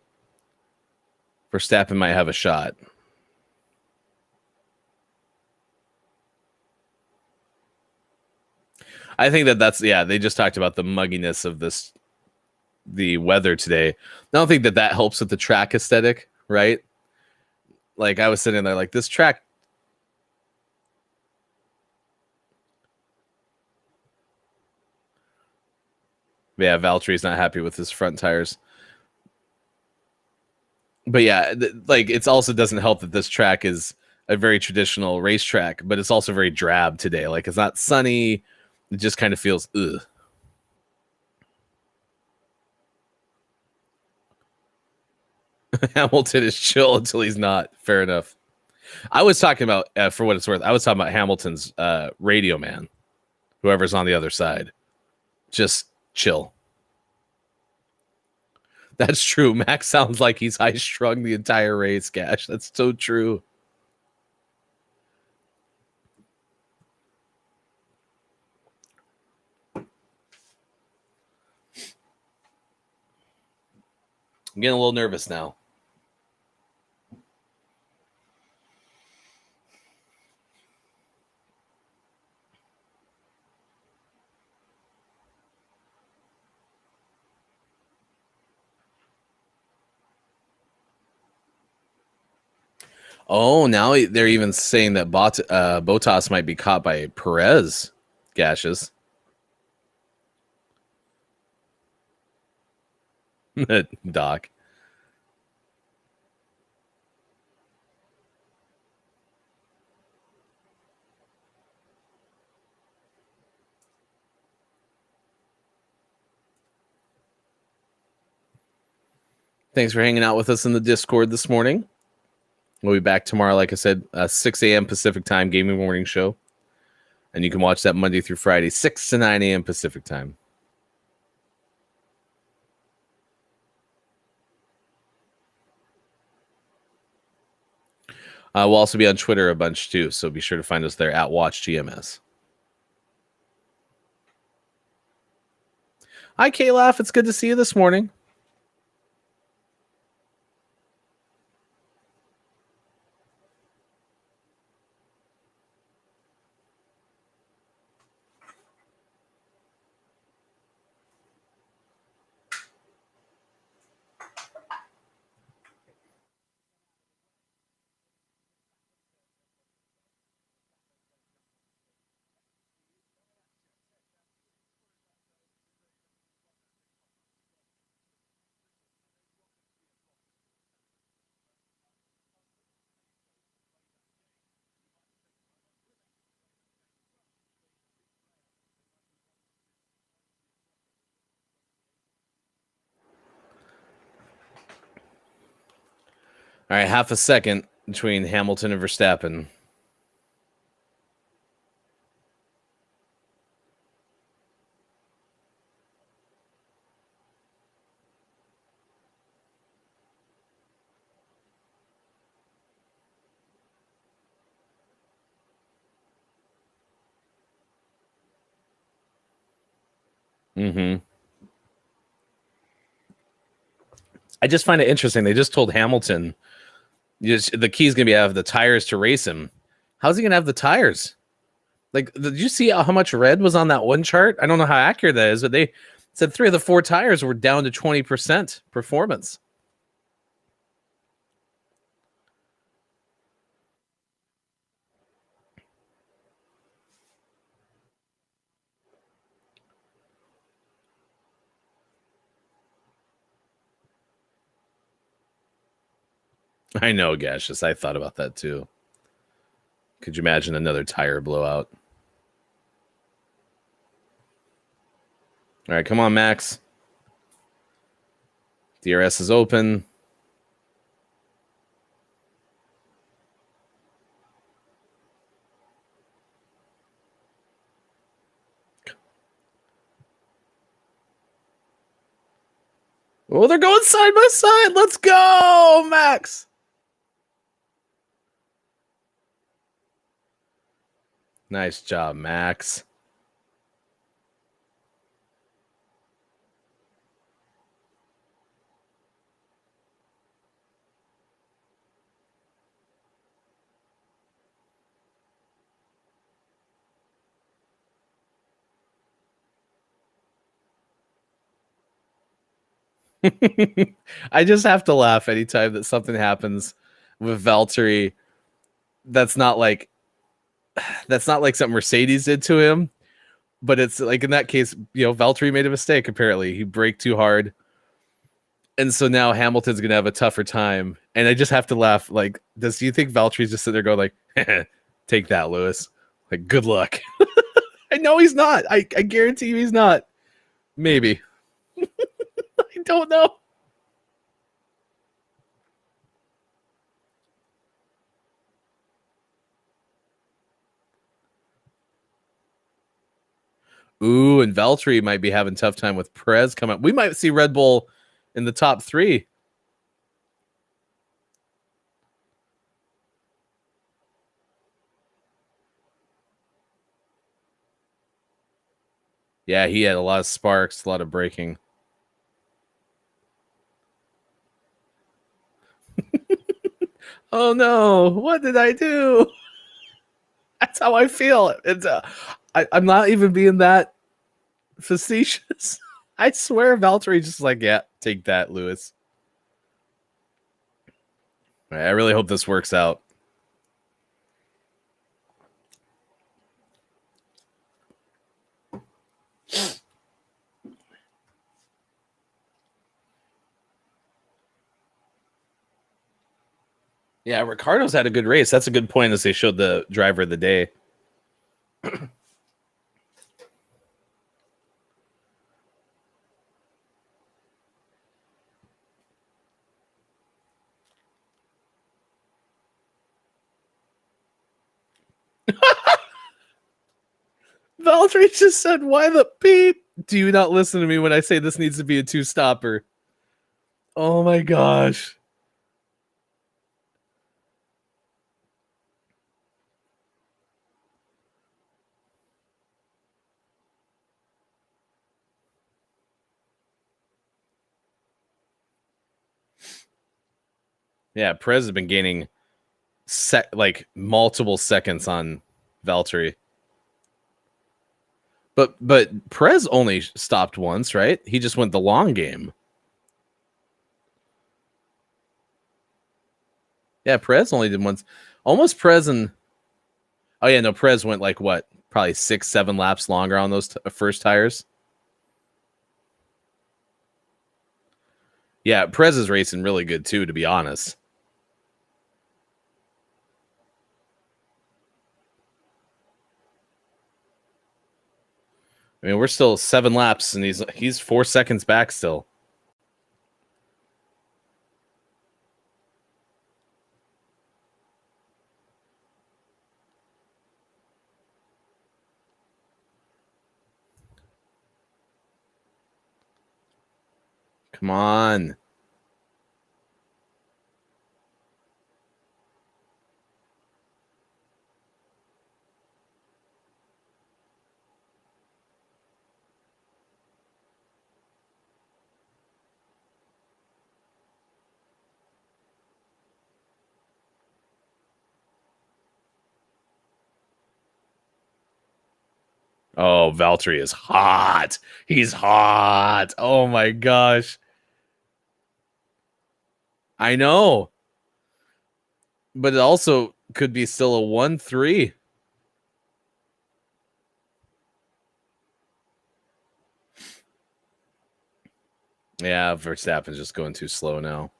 Verstappen might have a shot. I think they just talked about the mugginess of the weather today. I don't think that helps with the track aesthetic, right? Like, I was sitting there like, this track. Yeah, Valtteri's not happy with his front tires. But yeah, like, it also doesn't help that this track is a very traditional racetrack, but it's also very drab today. Like, it's not sunny. It just kind of feels ugh. Hamilton is chill until he's not. Fair enough. I was talking about, for what it's worth, I was talking about Hamilton's radio man, whoever's on the other side. Just chill. That's true. Max sounds like he's high strung the entire race, Gash. That's so true. I'm getting a little nervous now. Oh, now they're even saying that Bottas might be caught by Perez, Gashes. Doc. Thanks for hanging out with us in the Discord this morning. We'll be back tomorrow, like I said, 6 a.m. Pacific time gaming morning show. And you can watch that Monday through Friday, 6 to 9 a.m. Pacific time. We'll also be on Twitter a bunch too, so be sure to find us there at Watch GMS. Hi, K-Laugh. It's good to see you this morning. All right, half a second between Hamilton and Verstappen. I just find it interesting. They just told Hamilton the key's going to be have the tires to race him. How's he going to have the tires? Like, did you see how much red was on that one chart? I don't know how accurate that is, but they said 3 of the 4 tires were down to 20% performance. I know, Gaseous. I thought about that too. Could you imagine another tire blowout? All right, come on, Max. DRS is open. Oh, they're going side by side. Let's go, Max. Nice job, Max. I just have to laugh anytime that something happens with Valtteri that's not like something Mercedes did to him, but it's like in that case, Valtteri made a mistake. Apparently, he braked too hard, and so now Hamilton's gonna have a tougher time. And I just have to laugh. Like, do you think Valtteri's just sitting there going like, "Take that, Lewis. Like, good luck." I know he's not. I guarantee you he's not. Maybe. I don't know. Ooh, and Valtteri might be having a tough time with Perez coming up. We might see Red Bull in the top 3. Yeah, he had a lot of sparks, a lot of braking. Oh no, what did I do? That's how I feel. It's I'm not even being that facetious. I swear Valtteri just like, yeah, take that, Lewis. All right, I really hope this works out. Yeah, Ricardo's had a good race. That's a good point as they showed the driver of the day. Valtteri just said, why the beep? Do you not listen to me when I say this needs to be a 2-stopper? Oh my gosh. Yeah, Perez has been gaining multiple seconds on Valtteri. But Perez only stopped once, right? He just went the long game. Yeah, Perez only did once. Almost Perez and oh yeah, no, Perez went like what? Probably 6-7 laps longer on those first tires. Yeah, Perez is racing really good too, to be honest. I mean, we're still 7 laps, and he's 4 seconds back still. Come on. Oh, Valtteri is hot. He's hot. Oh my gosh. I know. But it also could be still a 1-3. Yeah, Verstappen's just going too slow now.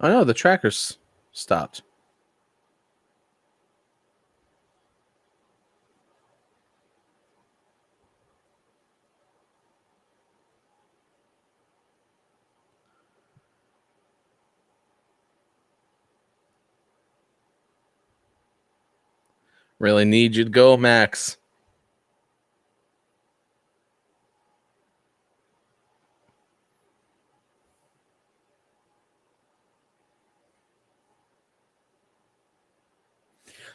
Oh no, the tracker's stopped. Really need you to go, Max.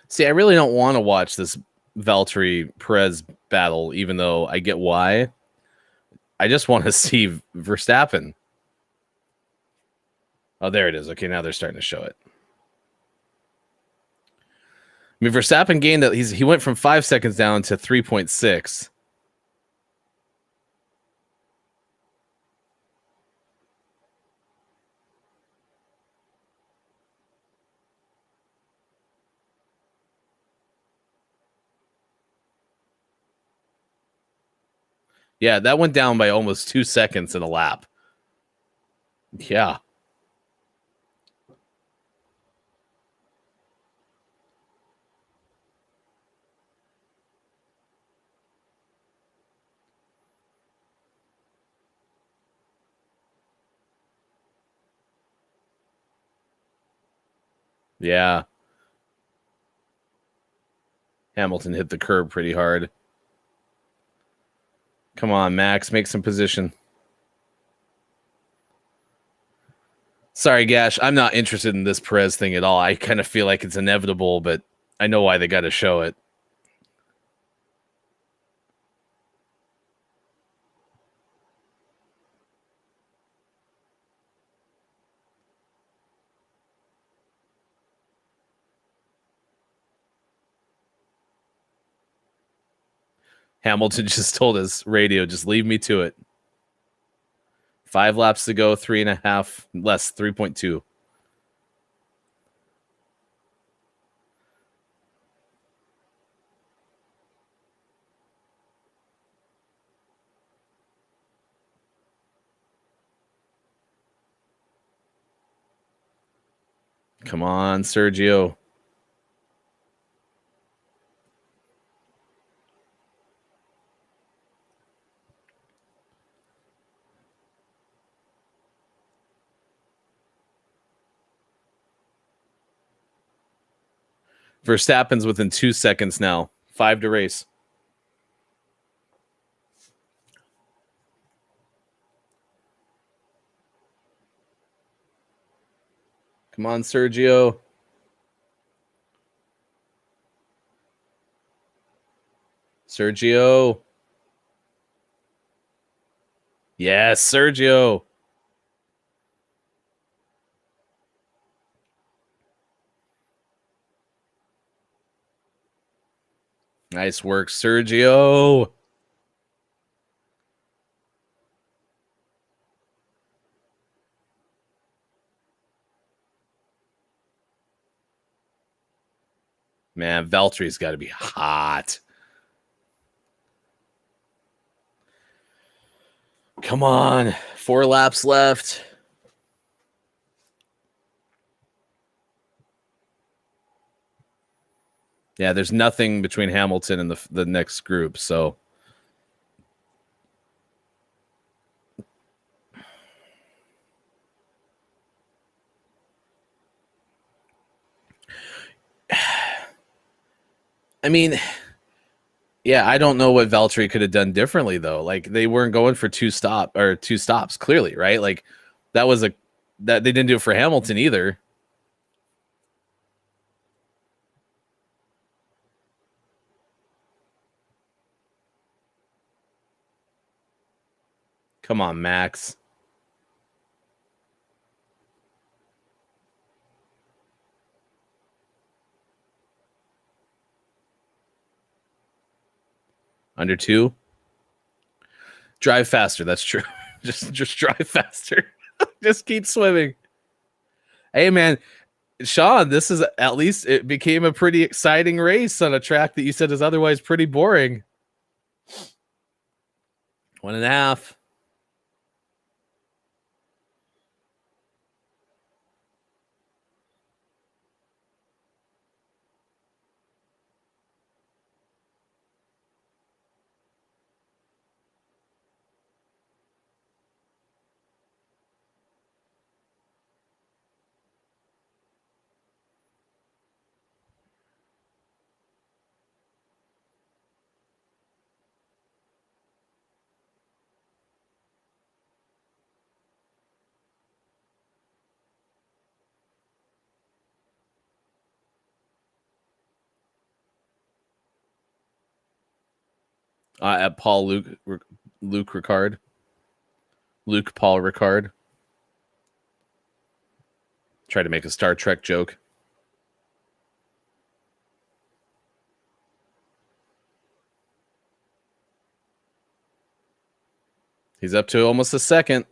See, I really don't want to watch this Valtteri Perez battle, even though I get why. I just want to see Verstappen. Oh, there it is. Okay, now they're starting to show it. I mean, Verstappen gained that he went from 5 seconds down to 3.6. Yeah, that went down by almost 2 seconds in a lap. Yeah. Yeah. Hamilton hit the curb pretty hard. Come on, Max, make some position. Sorry, Gash, I'm not interested in this Perez thing at all. I kind of feel like it's inevitable, but I know why they got to show it. Hamilton just told his radio, just leave me to it. 5 laps to go, 3.5 less, 3.2. Come on, Sergio. Verstappen's within 2 seconds now. 5 to race. Come on, Sergio. Sergio. Yes, Sergio. Nice work, Sergio. Man, Valtteri's got to be hot. Come on. 4 laps left. Yeah, there's nothing between Hamilton and the next group, so I mean, yeah, I don't know what Valtteri could have done differently though. Like they weren't going for 2 stops clearly, right? Like that they didn't do it for Hamilton either. Come on, Max. Under 2. Drive faster, that's true. just drive faster. Just keep swimming. Hey man, Sean, this is at least it became a pretty exciting race on a track that you said is otherwise pretty boring. 1.5. At Luke Ricard. Luke Paul Ricard. Try to make a Star Trek joke. He's up to almost a second.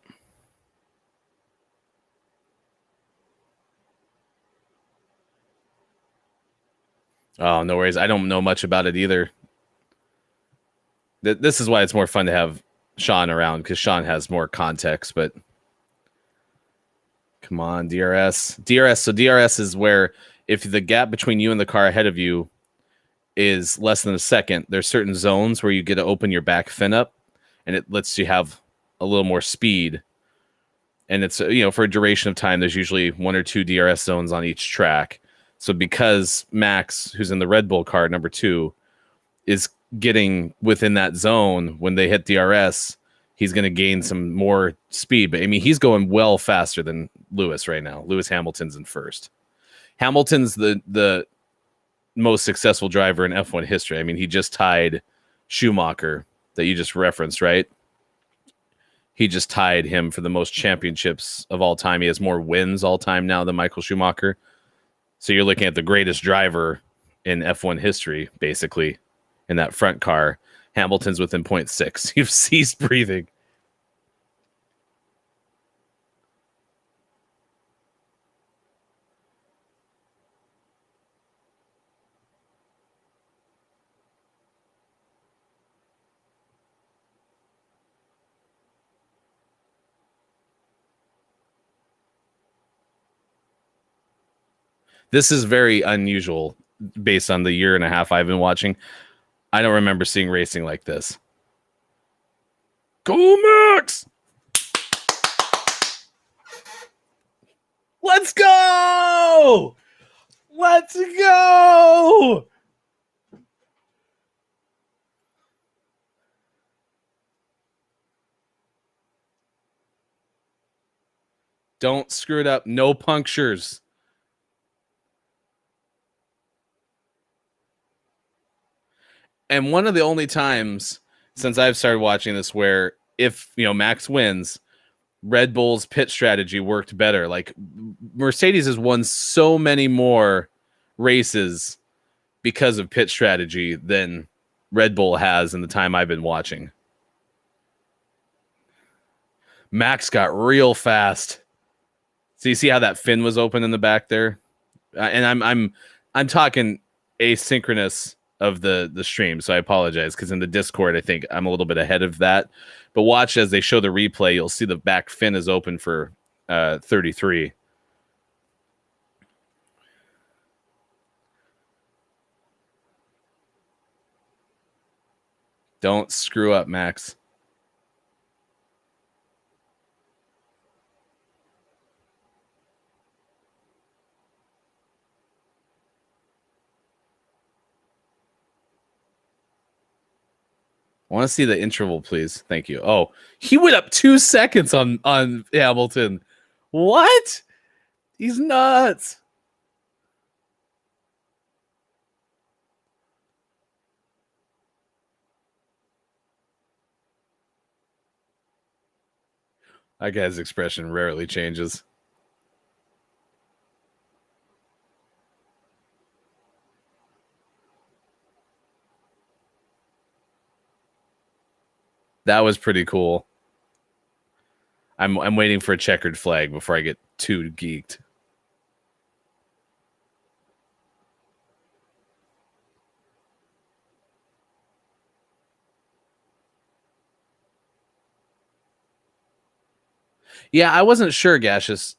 Oh, no worries. I don't know much about it either. This is why it's more fun to have Sean around, because Sean has more context. But come on, DRS. So DRS is where if the gap between you and the car ahead of you is less than a second, there's certain zones where you get to open your back fin up, and it lets you have a little more speed. And it's, for a duration of time, there's usually 1 or 2 DRS zones on each track. So because Max, who's in the Red Bull car, number 2, is getting within that zone when they hit DRS, he's going to gain some more speed. But I mean, he's going well faster than Lewis right now. Lewis Hamilton's in first. Hamilton's the most successful driver in F1 history. I mean, he just tied Schumacher that you just referenced, right? He just tied him for the most championships of all time. He has more wins all time now than Michael Schumacher. So you're looking at the greatest driver in F1 history, basically, in that front car. Hamilton's within 0.6. You've ceased breathing. This is very unusual based on the year and a half I've been watching. I don't remember seeing racing like this. Go Max! Let's go! Let's go! Don't screw it up. No punctures. And one of the only times since I've started watching this where if, Max wins, Red Bull's pit strategy worked better. Like Mercedes has won so many more races because of pit strategy than Red Bull has in the time I've been watching. Max got real fast. So you see how that fin was open in the back there? And I'm talking asynchronous of the stream, so I apologize, because in the Discord I think I'm a little bit ahead of that. But watch as they show the replay, you'll see the back fin is open for 33. Don't screw up, Max. I want to see the interval, please. Thank you. Oh, he went up 2 seconds on Hamilton. What? He's nuts. That guy's expression rarely changes. That was pretty cool. I'm waiting for a checkered flag before I get too geeked. Yeah, I wasn't sure, Gaseous.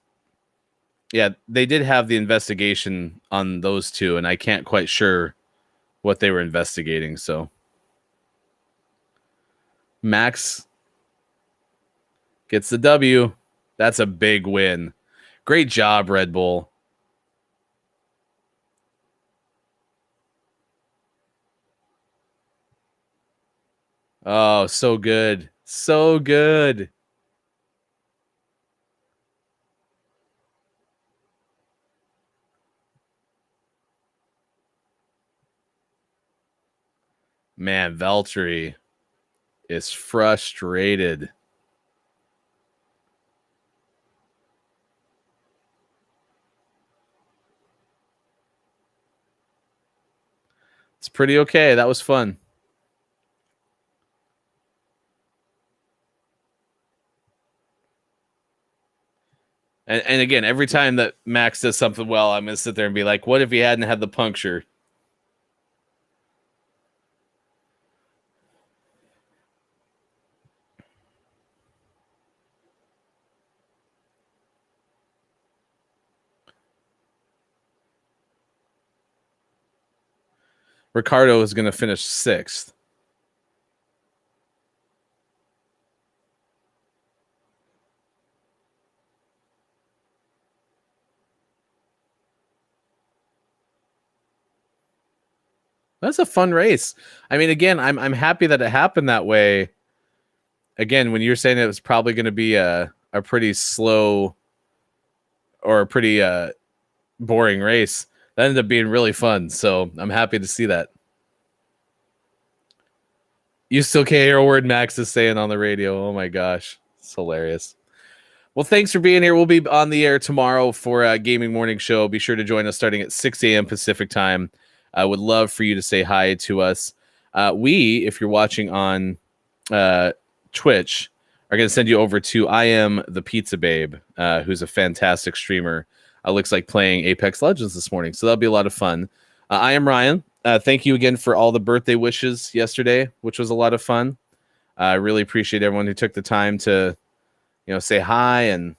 Yeah, they did have the investigation on those two, and I can't quite sure what they were investigating, so Max gets the W. That's a big win. Great job, Red Bull. Oh, so good. So good. Man, Valtteri. is frustrated. It's pretty okay. That was fun. And again, every time that Max does something well, I'm going to sit there and be like, what if he hadn't had the puncture? Ricardo is going to finish 6th. That's a fun race. I mean, again, I'm happy that it happened that way. Again, when you're saying it was probably going to be a pretty slow or a pretty boring race, that ended up being really fun. So I'm happy to see that. You still can't hear a word Max is saying on the radio. Oh my gosh, it's hilarious. Well, thanks for being here. We'll be on the air tomorrow for a gaming morning show. Be sure to join us starting at 6 a.m. Pacific time. I would love for you to say hi to us. If you're watching on Twitch, are going to send you over to I Am the Pizza Babe, who's a fantastic streamer. Looks like playing Apex Legends this morning, so that'll be a lot of fun. I am Ryan. Thank you again for all the birthday wishes yesterday, which was a lot of fun. I really appreciate everyone who took the time to, say hi and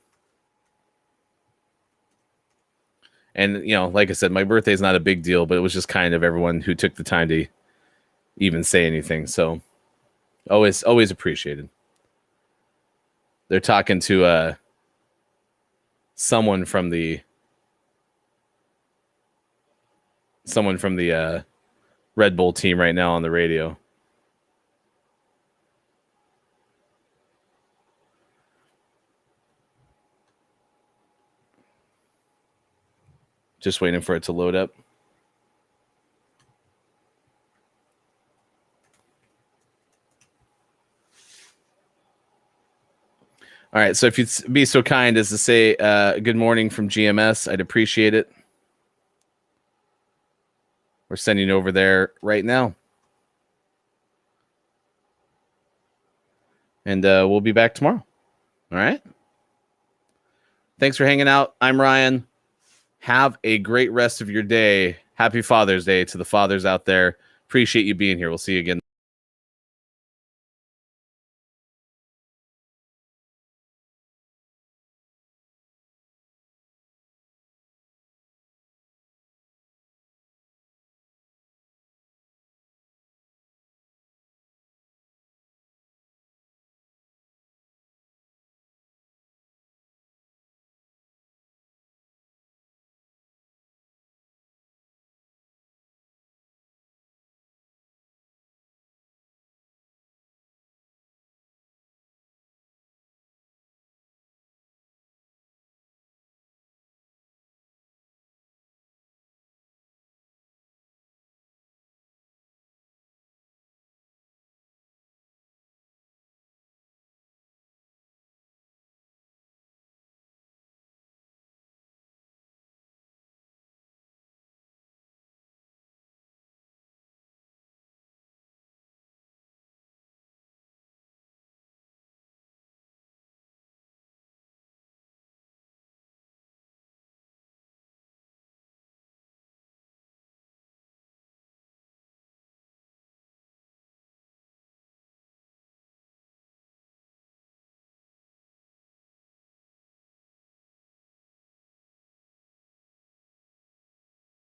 like I said, my birthday is not a big deal, but it was just kind of everyone who took the time to even say anything. So always appreciated. They're talking to someone from the Red Bull team right now on the radio. Just waiting for it to load up. All right, so if you'd be so kind as to say good morning from GMS, I'd appreciate it. We're sending over there right now. And we'll be back tomorrow. All right? Thanks for hanging out. I'm Ryan. Have a great rest of your day. Happy Father's Day to the fathers out there. Appreciate you being here. We'll see you again.